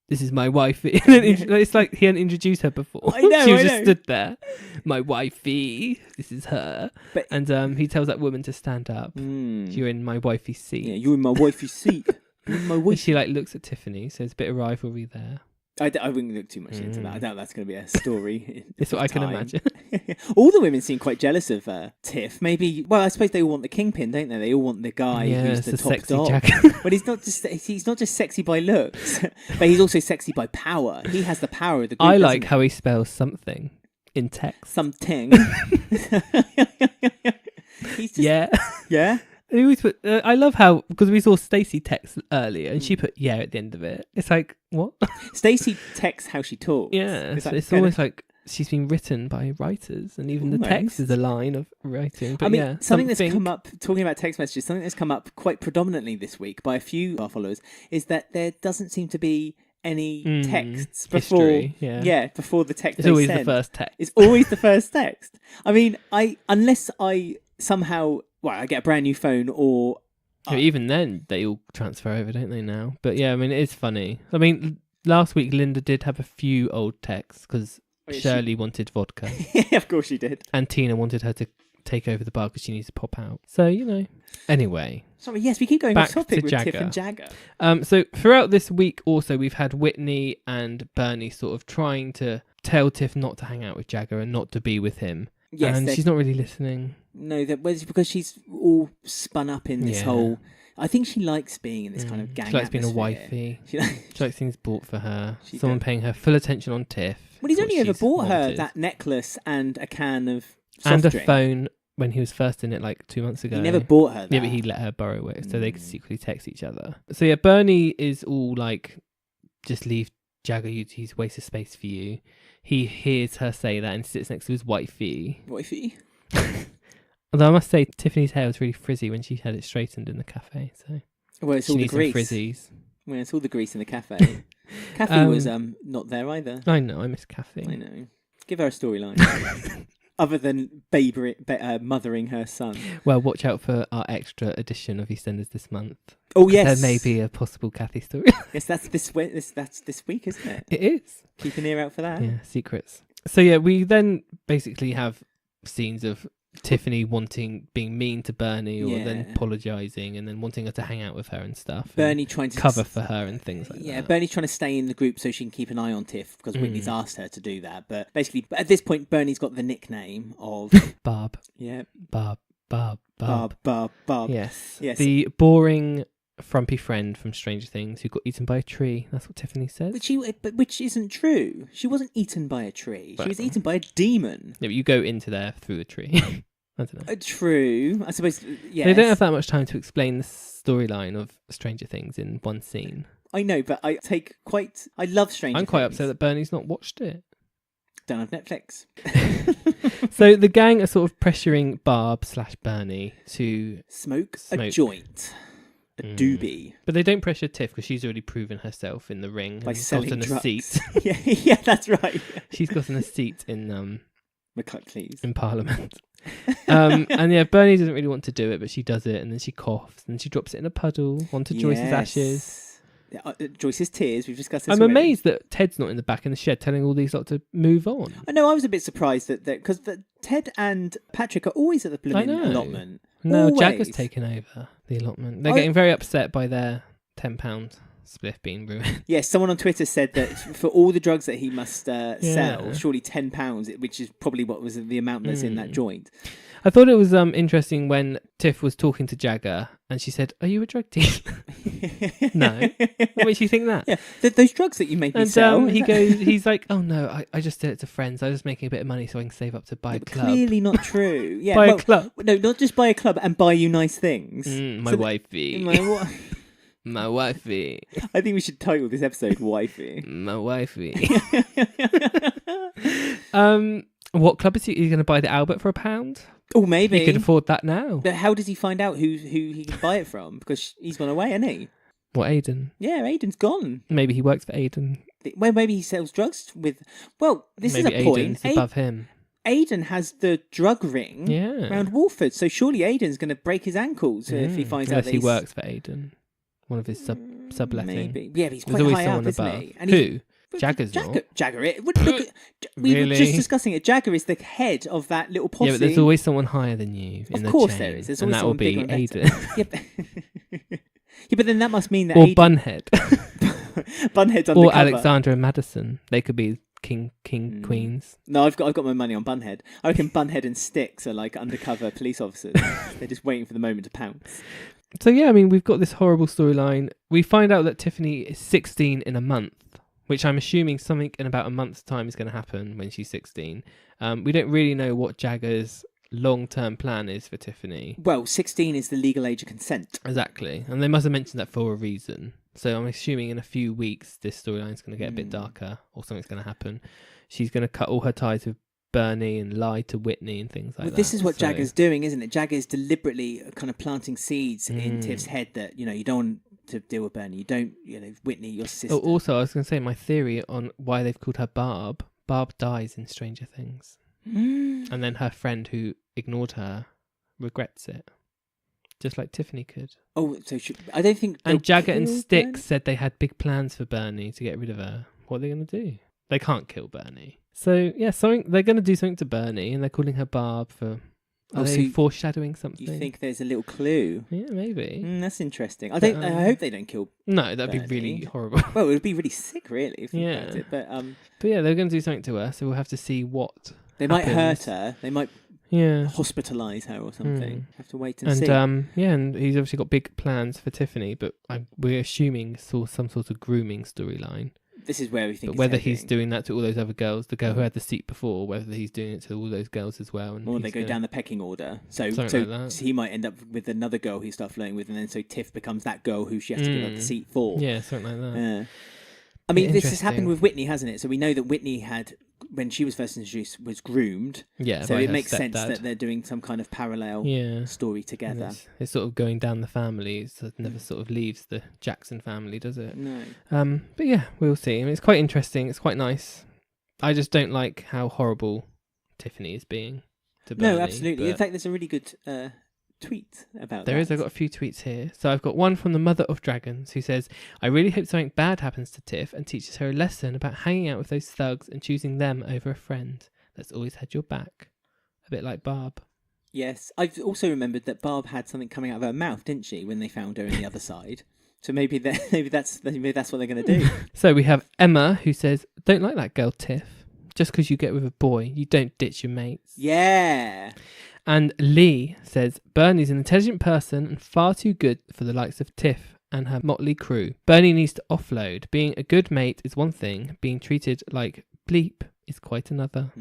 "This is my wifey." And then it's like he hadn't introduced her before. I know, she was just stood there. "My wifey. This is her." And he tells that woman to stand up. You're in my wifey's seat. Yeah, you're in my wifey's seat. She like looks at Tiffany, so there's a bit of rivalry there. I wouldn't look too much into that. I doubt that's going to be a story. It's what I can imagine. All the women seem quite jealous of Tiff. Maybe, well, I suppose they all want the kingpin, don't they? They all want the guy who's the top dog. But he's not just sexy by looks, but he's also sexy by power. He has the power of the group. I like how he spells something in text. Something. He's just, yeah. And he always put, I love how, because we saw Stacey text earlier and she put at the end of it. It's like, what? Stacey texts how she talks. Yeah, it's almost like she's been written by writers, and even the text is a line of writing. But something that's come up, talking about text messages, something that's come up quite predominantly this week by a few of our followers is that there doesn't seem to be any texts before before the text. It's always the first text. It's always the first text. I mean, unless I somehow I get a brand new phone or even then they all transfer over, don't they now? But yeah, I mean, it is funny. I mean, last week Linda did have a few old texts because Shirley wanted vodka. Yeah, of course she did. And Tina wanted her to take over the bar because she needs to pop out. So, anyway. Sorry, yes, we keep going off topic with Tiff and Jagger. So throughout this week also we've had Whitney and Bernie sort of trying to tell Tiff not to hang out with Jagger and not to be with him. Yes, and she's not really listening. No, because she's all spun up in this whole... I think she likes being in this kind of gang atmosphere. Being a wifey. She likes things bought for her. Someone paying her full attention on Tiff. Well, he's only ever bought her that necklace and a can of soft and a drink. Phone when he was first in it like 2 months ago. He never bought her that. Yeah, but he let her borrow it so they could secretly text each other. So yeah, Bernie is all like, just leave Jagger, he's a waste of space for you. He hears her say that and sits next to his wifey. Wifey? Although I must say, Tiffany's hair was really frizzy when she had it straightened in the cafe. So it's all the grease. Frizzies. Well, it's all the grease in the cafe. Kathy was not there either. I know, I miss Kathy. I know. Give her a storyline. other than mothering her son. Well, watch out for our extra edition of EastEnders this month. Oh yes, there may be a possible Kathy story. Yes, that's this week. That's this week, isn't it? It is. Keep an ear out for that. Yeah, secrets. So yeah, we then basically have scenes of Tiffany being mean to Bernie, or then apologising, and then wanting her to hang out with her and stuff. Bernie trying to cover for her and things like that. Yeah, Bernie's trying to stay in the group so she can keep an eye on Tiff because Whitney's asked her to do that. But basically, at this point, Bernie's got the nickname of Barb. Yeah, Barb. Yes. The boring, frumpy friend from Stranger Things who got eaten by a tree. That's what Tiffany says. Which isn't true. She wasn't eaten by a tree. She was eaten by a demon. Yeah, but you go into there through a tree. I don't know. True. I suppose, yes. They don't have that much time to explain the storyline of Stranger Things in one scene. I know, but I love Stranger Things. I'm quite upset that Bernie's not watched it. Don't have Netflix. So the gang are sort of pressuring Barb/Bernie to smoke a joint. A doobie. But they don't pressure Tiff because she's already proven herself in the ring by selling drugs. A seat. yeah, that's right. She's gotten a seat in McCluckley's in Parliament. And yeah, Bernie doesn't really want to do it, but she does it, and then she coughs, and then she drops it in a puddle onto Joyce's ashes. Joyce's tears. We've discussed this. I'm amazed that Ted's not in the back in the shed telling all these lot to move on. I know. I was a bit surprised that because Ted and Patrick are always at the blooming allotment. No, Jagger's taken over the allotment. They're getting very upset by their £10 spliff being ruined. Yes, someone on Twitter said that for all the drugs that he must sell, surely £10, which is probably what was the amount that's in that joint. I thought it was interesting when Tiff was talking to Jagger and she said, "Are you a drug dealer?" No. What makes you think that? Yeah, those drugs that you made me sell. He's like, "Oh no, I just did it to friends. I was just making a bit of money so I can save up to buy a club." Clearly not true. Yeah, buy a club. No, not just buy a club and buy you nice things. My wifey. My wifey. I think we should title this episode "Wifey." My wifey. What club is he going to buy? The Albert for £1? Oh, maybe he could afford that now. But how does he find out who he can buy it from? Because he's gone away, hasn't he? What, Aidan? Yeah, Aidan's gone. Maybe he works for Aidan. Well, maybe he sells drugs with. Well, this is a point. Aidan's above him. Aidan has the drug ring around Wolford, so surely Aidan's going to break his ankles if he finds out that he works for Aidan. One of his subletting. Maybe. Yeah, but he's quite high up, isn't he? And who? Jagger's not. Jagger. We were just discussing it. Jagger is the head of that little posse. Yeah, but there's always someone higher than you in the chain. Of course there is. And that will be Aidan. But then that must mean that or Bunhead. Bunhead's undercover. Or Alexandra and Madison. They could be king queens. No, I've got my money on Bunhead. I reckon Bunhead and Styx are like undercover police officers. They're just waiting for the moment to pounce. So yeah, I mean, we've got this horrible storyline. We find out that Tiffany is 16 in a month, which I'm assuming something in about a month's time is going to happen when she's 16. We don't really know what Jagger's long-term plan is for Tiffany. Well, 16 is the legal age of consent. Exactly. And they must have mentioned that for a reason. So I'm assuming in a few weeks, this storyline's going to get a bit darker or something's going to happen. She's going to cut all her ties with Bernie and lie to Whitney and things like that. This is what Jagger's doing, isn't it? Jagger's deliberately kind of planting seeds in Tiff's head that, you don't want to deal with Bernie. You don't, Whitney, your sister. Oh, also, I was going to say my theory on why they've called her Barb. Barb dies in Stranger Things. And then her friend who ignored her regrets it. Just like Tiffany could. Oh, so I don't think... And Jagger and Styx said they had big plans for Bernie to get rid of her. What are they going to do? They can't kill Bernie. So, yeah, they're going to do something to Bernie, and they're calling her Barb for... Are they foreshadowing something? You think there's a little clue? Yeah, maybe. That's interesting. I hope they don't kill No, that'd Bernie. Be really horrible. Well, it would be really sick, really, if you about it. But yeah, they're going to do something to her, so we'll have to see what They might hurt her. They might hospitalise her or something. Have to wait and see. And he's obviously got big plans for Tiffany, but we're assuming some sort of grooming storyline. This is where we think. But whether he's doing that to all those other girls, the girl who had the seat before, whether he's doing it to all those girls as well, or they go down the pecking order. So he might end up with another girl he starts flirting with, and then so Tiff becomes that girl who she has to give up the seat for. Yeah, something like that. Yeah. I mean, this has happened with Whitney, hasn't it? So we know that Whitney had, when she was first introduced, was groomed. Yeah. So it makes sense that they're doing some kind of parallel story together. It's sort of going down the family. So it never sort of leaves the Jackson family, does it? No. But yeah, we'll see. I mean, it's quite interesting. It's quite nice. I just don't like how horrible Tiffany is being. to Bernie. No, absolutely. but In fact, there's a really good tweet about there is. I've got a few tweets here. So I've got one from the Mother of Dragons who says, I really hope something bad happens to Tiff and teaches her a lesson about hanging out with those thugs and choosing them over a friend that's always had your back. A bit like Barb. Yes. I've also remembered that Barb had something coming out of her mouth, didn't she, when they found her on the other side? So maybe that's what they're going to do. So we have Emma who says, don't like that girl Tiff. Just because you get with a boy, you don't ditch your mates. Yeah. And Lee says, Bernie's an intelligent person and far too good for the likes of Tiff and her motley crew. Bernie needs to offload. Being a good mate is one thing. Being treated like bleep is quite another.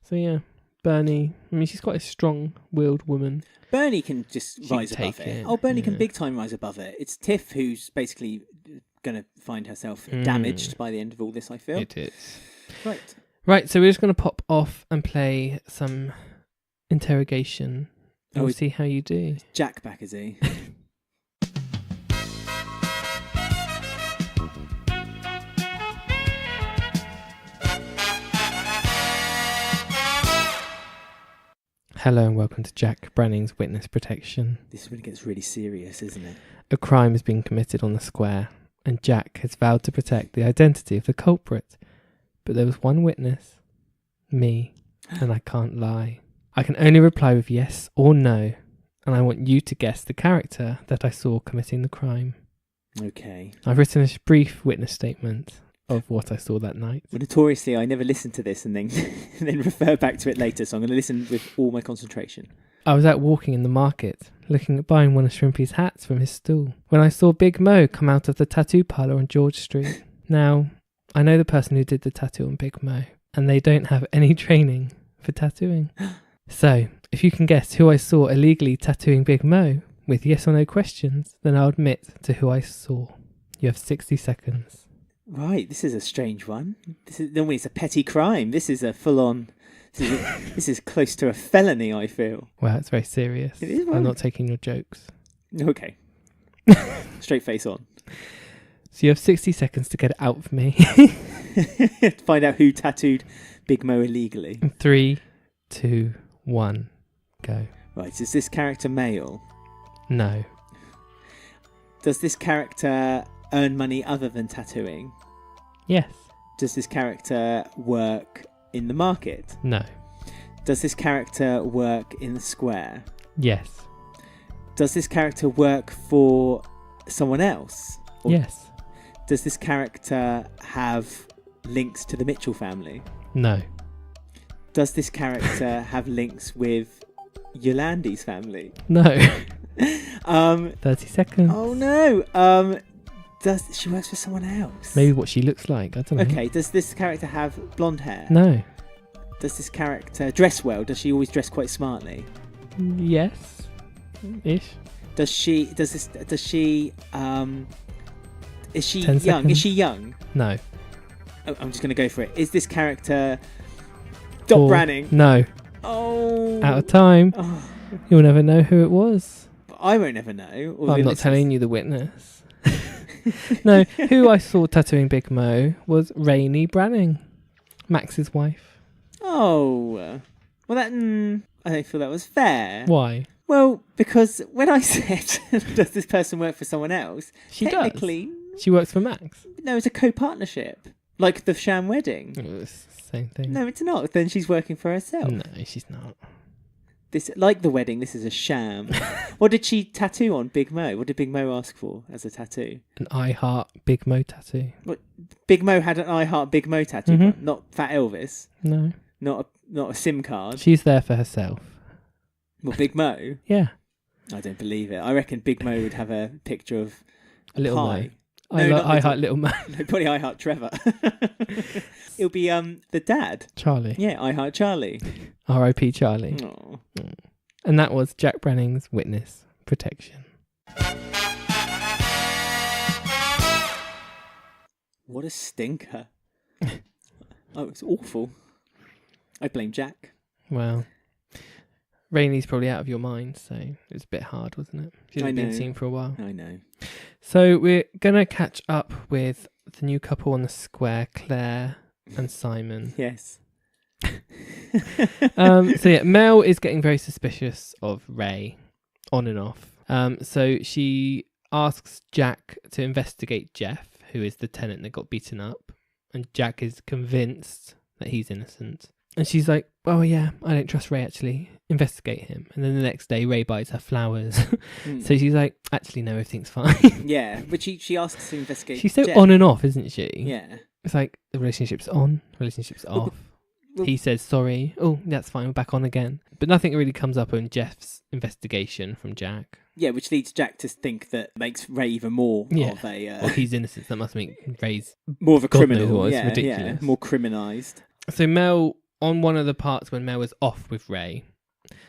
So yeah, Bernie, I mean, she's quite a strong-willed woman. Bernie can just rise above it. Oh, Bernie can big time rise above it. It's Tiff who's basically going to find herself damaged by the end of all this, I feel. It is. Right, so we're just going to pop off and play some interrogation. And we'll see how you do. Jack back, is he? Hello and welcome to Jack Branning's Witness Protection. This really gets really serious, isn't it? A crime has been committed on the square, and Jack has vowed to protect the identity of the culprit. But there was one witness, me, and I can't lie. I can only reply with yes or no, and I want you to guess the character that I saw committing the crime. Okay. I've written a brief witness statement of what I saw that night. Well, notoriously, I never listen to this and then and then refer back to it later, so I'm going to listen with all my concentration. I was out walking in the market, looking at buying one of Shrimpy's hats from his stall, when I saw Big Mo come out of the tattoo parlour on George Street. Now, I know the person who did the tattoo on Big Mo, and they don't have any training for tattooing. So, if you can guess who I saw illegally tattooing Big Mo with yes or no questions, then I'll admit to who I saw. You have 60 seconds. Right, this is a strange one. Normally it's a petty crime. This is a full-on... This is close to a felony, I feel. Wow, it's very serious. It is, I'm not taking your jokes. Okay. Straight face on. So you have 60 seconds to get it out of me. Find out who tattooed Big Mo illegally. 3, 2, 1, go. Right, is this character male? No. Does this character earn money other than tattooing? Yes. Does this character work in the market? No. Does this character work in the square? Yes. Does this character work for someone else? Or yes. Does this character have links to the Mitchell family? No. Does this character have links with Yolandi's family? No. 30 seconds. Oh no. She works for someone else? Maybe what she looks like. I don't know. Okay, does this character have blonde hair? No. Does this character dress well? Does she always dress quite smartly? Yes. Ish. Is she young? 10 seconds. Is she young? No. Oh, I'm just going to go for it. Is this character Dot Branning? No. Oh. Out of time. Oh. You'll never know who it was. I won't ever know. I'm not telling you the witness. No, who I saw tattooing Big Mo was Rainey Branning, Max's wife. Oh. Well, I don't feel that was fair. Why? Well, because when I said, does this person work for someone else? She technically, does. She works for Max. No, it's a co-partnership. Like the sham wedding. It's the same thing. No, it's not. Then she's working for herself. No, she's not. Like the wedding, this is a sham. What did she tattoo on Big Mo? What did Big Mo ask for as a tattoo? An I Heart Big Mo tattoo. What? Big Mo had an I Heart Big Mo tattoo, not Fat Elvis. No. Not a SIM card. She's there for herself. Well, Big Mo? Yeah. I don't believe it. I reckon Big Mo would have a picture of a little pie. Mo. I Heart Little Mo. No, probably I Heart Trevor. It'll be the dad. Charlie. Yeah, I Heart Charlie. R.I.P. Charlie. Oh. And that was Jack Branning's Witness Protection. What a stinker. Oh, it's awful. I blame Jack. Well, Rainey's probably out of your mind, so it was a bit hard, wasn't it? She hasn't been seen for a while. I know. So we're going to catch up with the new couple on the square, Claire and Simon. Yes. So yeah, Mel is getting very suspicious of Ray, on and off. So she asks Jack to investigate Jeff, who is the tenant that got beaten up, and Jack is convinced that he's innocent. And she's like, "Oh yeah, I don't trust Ray. Actually, investigate him." And then the next day, Ray buys her flowers. So she's like, "Actually, no, everything's fine." Yeah, but she asks to investigate. She's so Jeff. on and off, isn't she? Yeah. It's like the relationship's on, relationship's off. He says sorry. Oh, that's fine. We're back on again. But nothing really comes up on Jeff's investigation from Jack. Yeah, which leads Jack to think that makes Ray even more of a... well, he's innocent. That must make Ray's... more of a God criminal. knows what. It's Yeah, ridiculous. more criminalised. So Mel, on one of the parts when Mel was off with Ray,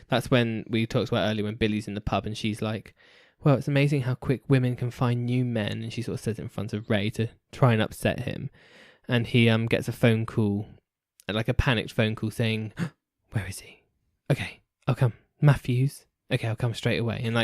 that's when we talked about earlier when Billy's in the pub and she's like, well, it's amazing how quick women can find new men. And she sort of says it in front of Ray to try and upset him. And he gets a phone call, like a panicked phone call saying, where is he? Okay, I'll come. Matthews. Okay, I'll come straight away. And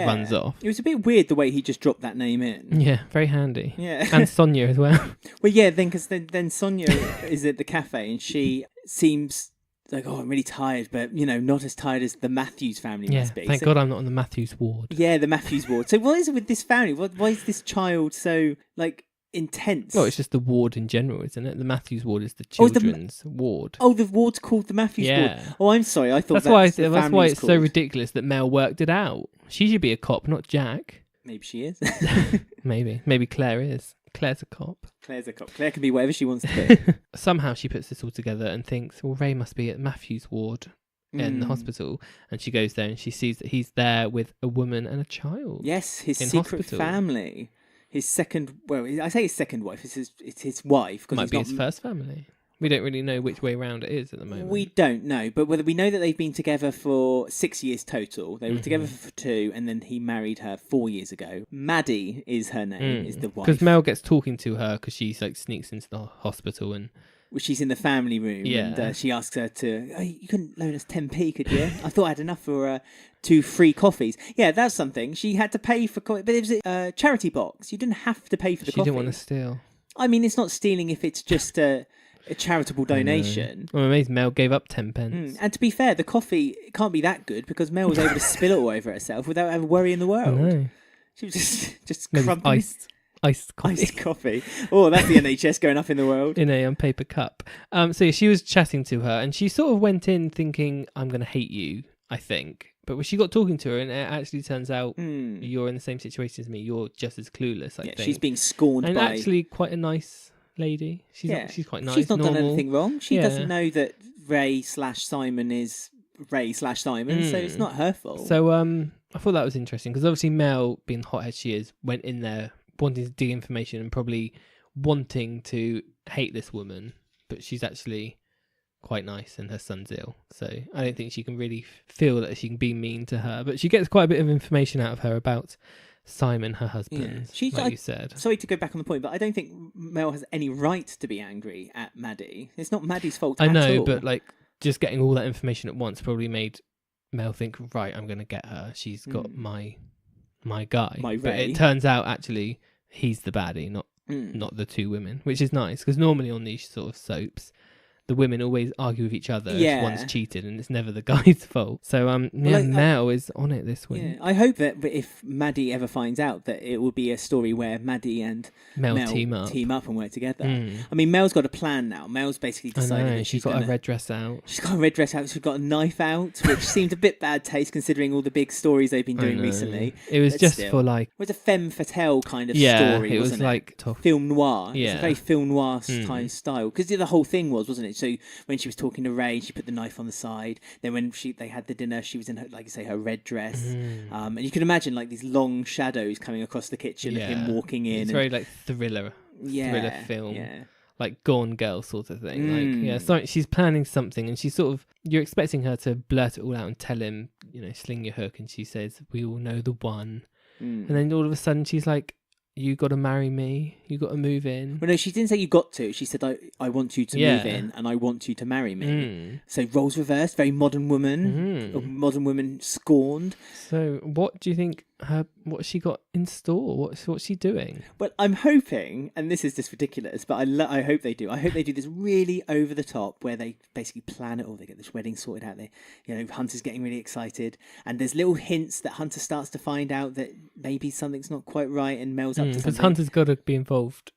runs off. It was a bit weird the way he just dropped that name in. Yeah, very handy. Yeah. And Sonia as well. Well, yeah, because then Sonia is at the cafe and she seems like, oh, I'm really tired, but, not as tired as the Matthews family must be. Thank God I'm not on the Matthews ward. Yeah, the Matthews ward. So what is it with this family? Why is this child so, intense? Well, it's just the ward in general, isn't it? The Matthews ward is the children's ward. Oh, the ward's called the Matthews ward. Oh, I'm sorry. I thought that's the why it's called. so ridiculous that Mel worked it out. She should be a cop, not Jack. Maybe she is. Maybe Claire is. Claire's a cop. Claire's a cop. Claire can be whatever she wants to be. Somehow she puts this all together and thinks, well, Ray must be at Matthews ward in the hospital. And she goes there and she sees that he's there with a woman and a child. Yes, his secret family. His second, I say his second wife. It's his wife. Might be his first family. We don't really know which way round it is at the moment. We don't know, but whether we know that they've been together for 6 years total. They were together for 2, and then he married her 4 years ago. Maddie is her name, is the wife. Because Mel gets talking to her because she sneaks into the hospital and... Well, she's in the family room, and she asks her to, oh, you couldn't loan us 10p, could you? I thought I had enough for 2 free coffees. Yeah, that's something. She had to pay for coffee, but it was a charity box. You didn't have to pay for the coffee. She didn't want to steal. I mean, it's not stealing if it's just a charitable donation. I'm amazed Mel gave up 10 pence. And to be fair, the coffee can't be that good because Mel was able to spill it all over herself without having worry in the world. I know. She was just crumping Iced coffee. Iced coffee. Oh, that's the NHS going up in the world. In a paper cup. So she was chatting to her and she sort of went in thinking, I'm going to hate you, I think. But when she got talking to her and it actually turns out you're in the same situation as me, you're just as clueless, I think. She's being scorned and by... And actually quite a nice lady. She's quite nice. She's not normal. done anything wrong. She doesn't know that Ray/Simon is Ray/Simon, so it's not her fault. So I thought that was interesting because obviously Mel, being hothead she is, went in there wanting to dig information and probably wanting to hate this woman, but she's actually quite nice and her son's ill, so I don't think she can really feel that she can be mean to her, but she gets quite a bit of information out of her about Simon, her husband, like you said. Sorry to go back on the point, but I don't think Mel has any right to be angry at Maddie. It's not Maddie's fault at all. I know, but just getting all that information at once probably made Mel think, right, I'm going to get her. She's got my guy. But it turns out actually he's the baddie, not the 2 women, which is nice because normally on these sort of soaps the women always argue with each other if one's cheated and it's never the guy's fault. So Mel is on it this week. Yeah, I hope that if Maddie ever finds out that it will be a story where Maddie and Mel team up and work together. I mean, Mel's got a plan now. Mel's basically decided that she's got a red dress out. She's got a red dress out. She's got a knife out, which seemed a bit bad taste considering all the big stories they've been doing recently. It was just for it was a femme fatale kind of story, it was wasn't like it? Film noir. Yeah. It's a very film noir kind of style because the whole thing was, wasn't it? So when she was talking to Ray, she put the knife on the side. Then when they had the dinner, she was in her, like you say, her red dress. And you can imagine these long shadows coming across the kitchen of him walking in. It's very thriller film. Yeah. Like Gone Girl sort of thing. So she's planning something and she's sort of, you're expecting her to blurt it all out and tell him, sling your hook, and she says, we all know the one. And then all of a sudden she's like, you got to marry me. You got to move in. Well, no, she didn't say you got to. She said, I want you to move in and I want you to marry me. So roles reversed, very modern woman. A modern woman scorned. So what do you think what she got in store. What's she doing? Well, I'm hoping, and this is just ridiculous, but I hope they do. I hope they do this really over the top, where they basically plan it all. They get this wedding sorted out. Hunter's getting really excited, and there's little hints that Hunter starts to find out that maybe something's not quite right, and Mel's up to something. Because Hunter's got to be involved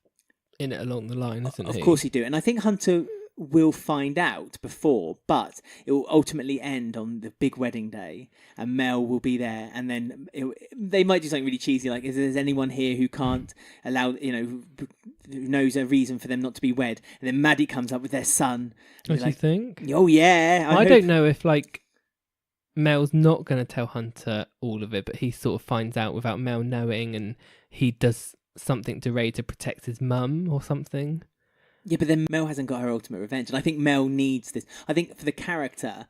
in it along the line, isn't he? Of course he do, and I think Hunter will find out before, but it will ultimately end on the big wedding day, and Mel will be there, and then they might do something really cheesy, like, is there anyone here who can't allow, who knows a reason for them not to be wed? And then Maddie comes up with their son. What do you think? Oh yeah, I don't know if Mel's not going to tell Hunter all of it, but he sort of finds out without Mel knowing, and he does something to Ray to protect his mum or something. Yeah, but then Mel hasn't got her ultimate revenge. And I think Mel needs this. I think for the character,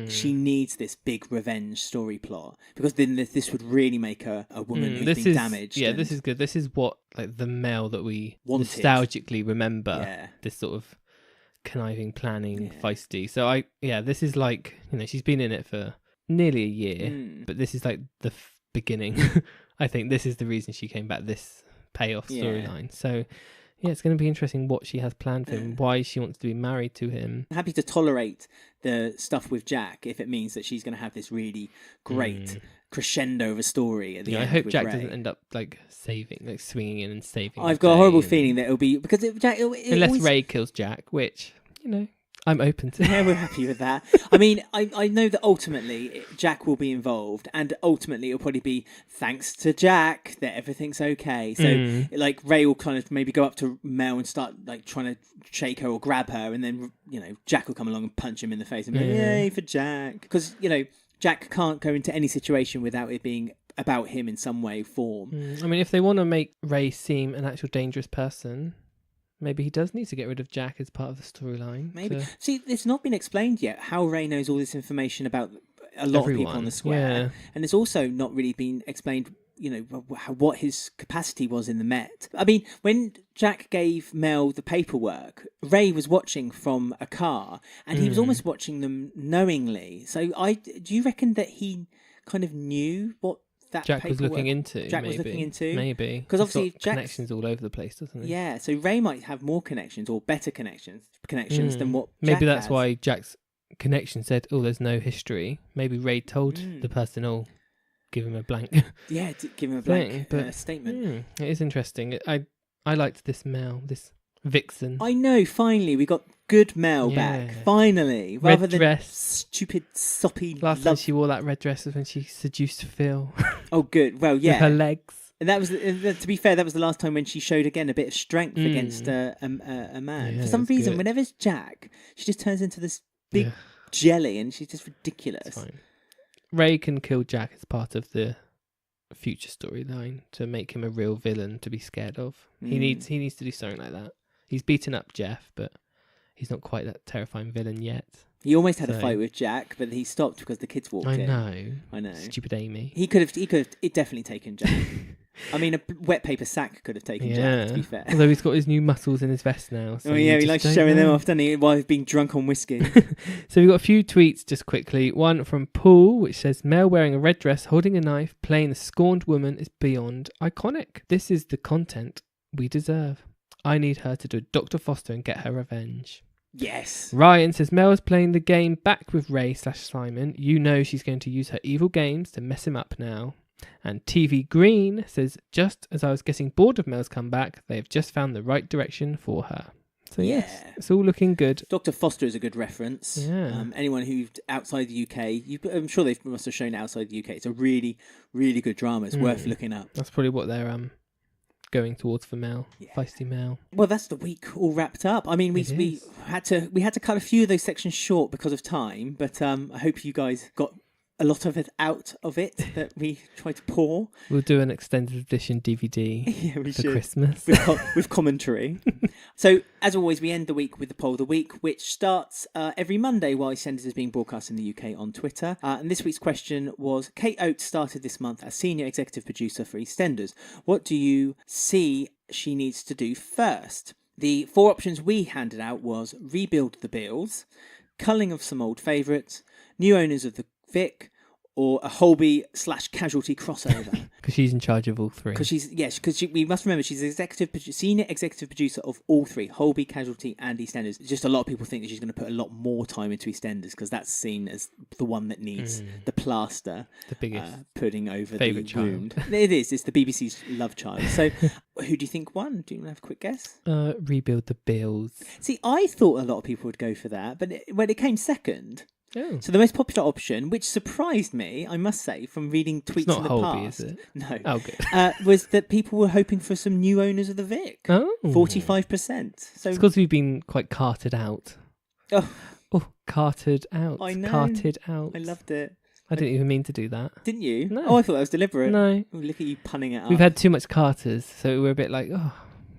she needs this big revenge story plot. Because then this would really make her a woman who's been damaged. Yeah, this is good. This is what the Mel that we wanted. Nostalgically remember. Yeah. This sort of conniving, planning, feisty. So this is she's been in it for nearly a year. But this is the beginning. I think this is the reason she came back, this payoff storyline. So... yeah, it's going to be interesting what she has planned for him, why she wants to be married to him. Happy to tolerate the stuff with Jack if it means that she's going to have this really great crescendo of a story at the end. I hope with Jack Ray. Doesn't end up saving, swinging in and saving. I've got a horrible feeling that it'll be because unless Ray kills Jack, which I'm open to. Yeah, we're happy with that. I mean, I know that ultimately Jack will be involved, and ultimately it'll probably be thanks to Jack that everything's okay. So, Ray will kind of maybe go up to Mel and start trying to shake her or grab her, and then Jack will come along and punch him in the face and be like, "Yay for Jack!" Because Jack can't go into any situation without it being about him in some way, form. I mean, if they want to make Ray seem an actual dangerous person, maybe he does need to get rid of Jack as part of the storyline. Maybe. See, it's not been explained yet how Ray knows all this information about a lot of people on the square. Yeah. And it's also not really been explained, what his capacity was in the Met. I mean, when Jack gave Mel the paperwork, Ray was watching from a car, and he was almost watching them knowingly. So do you reckon that he kind of knew what Jack was looking into? Maybe. Because obviously Jack's connections all over the place, doesn't he? Yeah, so Ray might have more connections or better connections than what Maybe Jack that's has. why Jack's connection said, there's no history. Maybe Ray told the person, give him a blank. Yeah, give him a blank statement. It is interesting. I liked this Mel, this vixen. I know, finally, we got good Mel back. Finally. Rather than stupid, soppy... Last time she wore that red dress was when she seduced Phil. Oh, good. Well, yeah. With her legs. And that was, to be fair, that was the last time when she showed again a bit of strength against a man. Yeah, For some reason, good. whenever it's Jack, she just turns into this big jelly, and she's just ridiculous. It's fine. Ray can kill Jack as part of the future storyline to make him a real villain to be scared of. He needs to do something like that. He's beaten up Jeff, but he's not quite that terrifying villain yet. He almost had a fight with Jack, but he stopped because the kids walked in. I know. Stupid Amy. He could have definitely taken Jack. I mean, a wet paper sack could have taken Jack, to be fair. Although he's got his new muscles in his vest now. So he likes showing them off, doesn't he, while he's being drunk on whiskey. So we've got a few tweets just quickly. One from Paul, which says, Mel wearing a red dress, holding a knife, playing the scorned woman is beyond iconic. This is the content we deserve. I need her to do Dr. Foster and get her revenge. Yes. Ryan says, Mel is playing the game back with Ray/Simon. She's going to use her evil games to mess him up now. And TV Green says, just as I was getting bored of Mel's comeback, they have just found the right direction for her. So yes, it's all looking good. Dr. Foster is a good reference. Yeah. Anyone who's outside the UK, I'm sure they must have shown it outside the UK. It's a really, really good drama. It's worth looking up. That's probably what they're going towards for Mel. Feisty Mel. Well, that's the week all wrapped up. I mean, we had to cut a few of those sections short because of time, but I hope you guys got a lot of it out of it that we tried to pour. We'll do an extended edition DVD for Christmas. with commentary. So, as always, we end the week with the poll of the week, which starts every Monday while EastEnders is being broadcast in the UK on Twitter. And this week's question was, Kate Oates started this month as Senior Executive Producer for EastEnders. What do you see she needs to do first? The 4 options we handed out was rebuild the Beals, culling of some old favourites, new owners of the Vic, or a Holby/Casualty crossover. Because she's in charge of all three. Because we must remember she's senior executive producer of all three, Holby, Casualty, and EastEnders. Just a lot of people think that she's going to put a lot more time into EastEnders because that's seen as the one that needs the plaster, the biggest pudding over the wound. It is. It's the BBC's love child. So, who do you think won? Do you want to have a quick guess? Rebuild the Bills. See, I thought a lot of people would go for that, but when it came second. Oh. So the most popular option, which surprised me, I must say, from reading tweets in the Holby, past, is it? No, oh, good. was that people were hoping for some new owners of the Vic. 45%. So it's because we've been quite carted out. Oh, carted out. I know. Carted out. I loved it. I didn't even mean to do that. Didn't you? No. Oh, I thought that was deliberate. No. Oh, look at you punning it up. We've had too much Carters, so we're a bit like,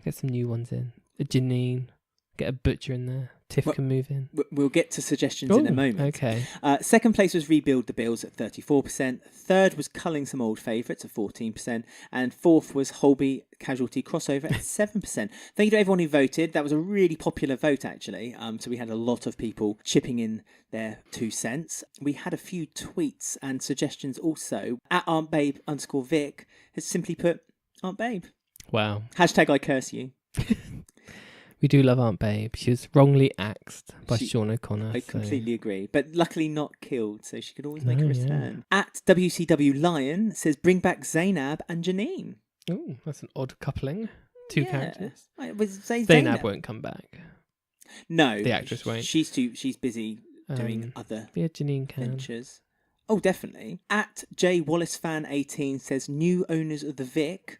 get some new ones in. A Janine, get a Butcher in there. Tiff can move in. We'll get to suggestions in a moment. Okay. Second place was Rebuild the Bills at 34%. Third was Culling Some Old Favourites at 14%. And fourth was Holby Casualty Crossover at 7%. Thank you to everyone who voted. That was a really popular vote, actually. So we had a lot of people chipping in their 2 cents. We had a few tweets and suggestions also. At AuntBabe_Vic has simply put, Aunt Babe. Wow. Hashtag I curse you. We do love Aunt Babe. She was wrongly axed by Sean O'Connor. I completely agree. But luckily not killed, so she could always make a return. Yeah. At WCW Lion says, bring back Zainab and Janine. Oh, that's an odd coupling. Two characters. Zainab won't come back. No. The actress won't. She's busy doing other Janine can. ventures. Oh, definitely. At J Wallace Fan 18 says, new owners of the Vic.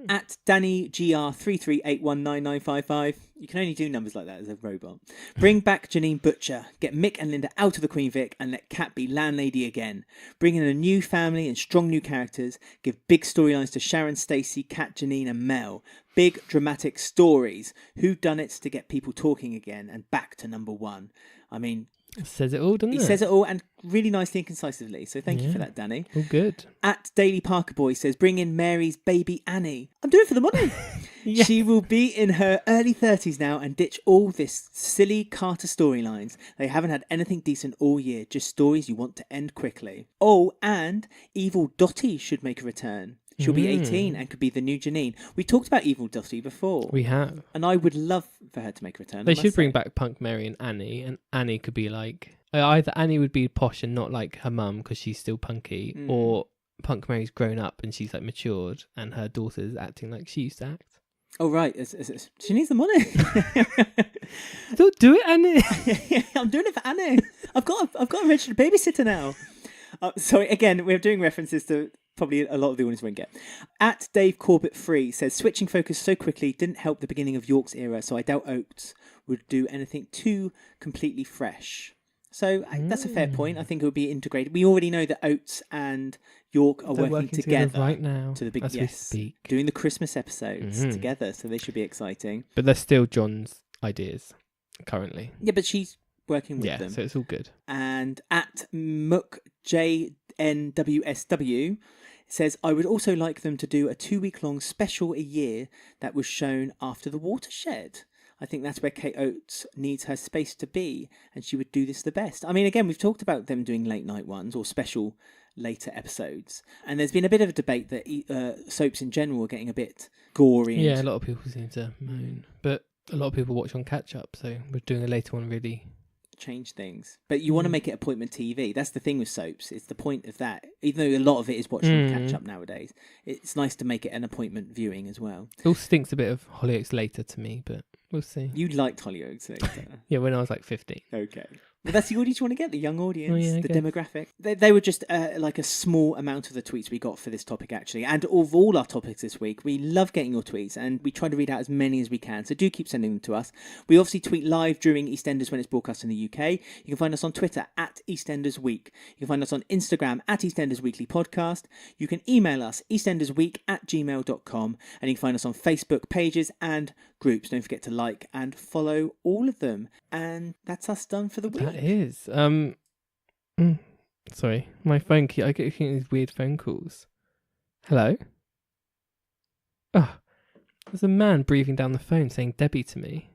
At Danny GR33819955, you can only do numbers like that as a robot. Bring back Janine Butcher, get Mick and Linda out of the Queen Vic, and let Kat be landlady again. Bring in a new family and strong new characters. Give big storylines to Sharon, Stacey, Kat, Janine, and Mel. Big dramatic stories. Whodunits to get people talking again and back to number one. I mean, it says it all, doesn't it? He says it all, and really nicely and concisely. So thank you for that, Danny. All good. At Daily Parker Boy says, bring in Mary's baby Annie. I'm doing it for the money. Yes. She will be in her early 30s now and ditch all this silly Carter storylines. They haven't had anything decent all year, just stories you want to end quickly. Oh, and Evil Dottie should make a return. She'll be 18 and could be the new Janine. We talked about Evil Dottie before. We have. And I would love for her to make a return. They should bring back Punk Mary and Annie could be like... Either Annie would be posh and not like her mum because she's still punky, or Punk Mary's grown up and she's like matured and her daughter's acting like she used to act. Oh, right. She needs the money. Don't do it, Annie. I'm doing it for Annie. I've got a registered babysitter now. Sorry, again, we're doing references to... probably a lot of the audience won't get. At Dave Corbett 3 says, switching focus so quickly didn't help the beginning of York's era, so I doubt Oates would do anything too completely fresh. So that's a fair point. I think it would be integrated. We already know that Oates and York are working together right now to the big as we speak, doing the Christmas episodes together. So they should be exciting. But they're still John's ideas currently. Yeah, but she's working with them. Yeah, so it's all good. And at MookJNWSW says, I would also like them to do a 2-week-long special a year that was shown after the watershed. I think that's where Kate Oates needs her space to be, and she would do this the best. I mean, again, we've talked about them doing late night ones or special later episodes, and there's been a bit of a debate that soaps in general are getting a bit gory. Yeah, a lot of people seem to moan, but a lot of people watch on catch up, so we're doing a later one really change things. But you want to make it appointment TV. That's the thing with soaps. It's the point of that. Even though a lot of it is watching catch up nowadays, it's nice to make it an appointment viewing as well. It all stinks a bit of Hollyoaks Later to me, but we'll see. You liked Hollyoaks Later. Yeah, when I was like 15. Okay. But that's the audience you want to get, the young audience, the guess. Demographic. They were just like a small amount of the tweets we got for this topic, actually. And of all our topics this week, we love getting your tweets and we try to read out as many as we can. So do keep sending them to us. We obviously tweet live during EastEnders when it's broadcast in the UK. You can find us on Twitter at Eastenders Week. You can find us on Instagram at Eastenders Weekly Podcast. You can email us eastendersweek@gmail.com. And you can find us on Facebook pages and groups. Don't forget to like and follow all of them. And that's us done for the week. That is. Sorry, my phone. I get these weird phone calls. Hello. Oh, there's a man breathing down the phone saying Debbie to me.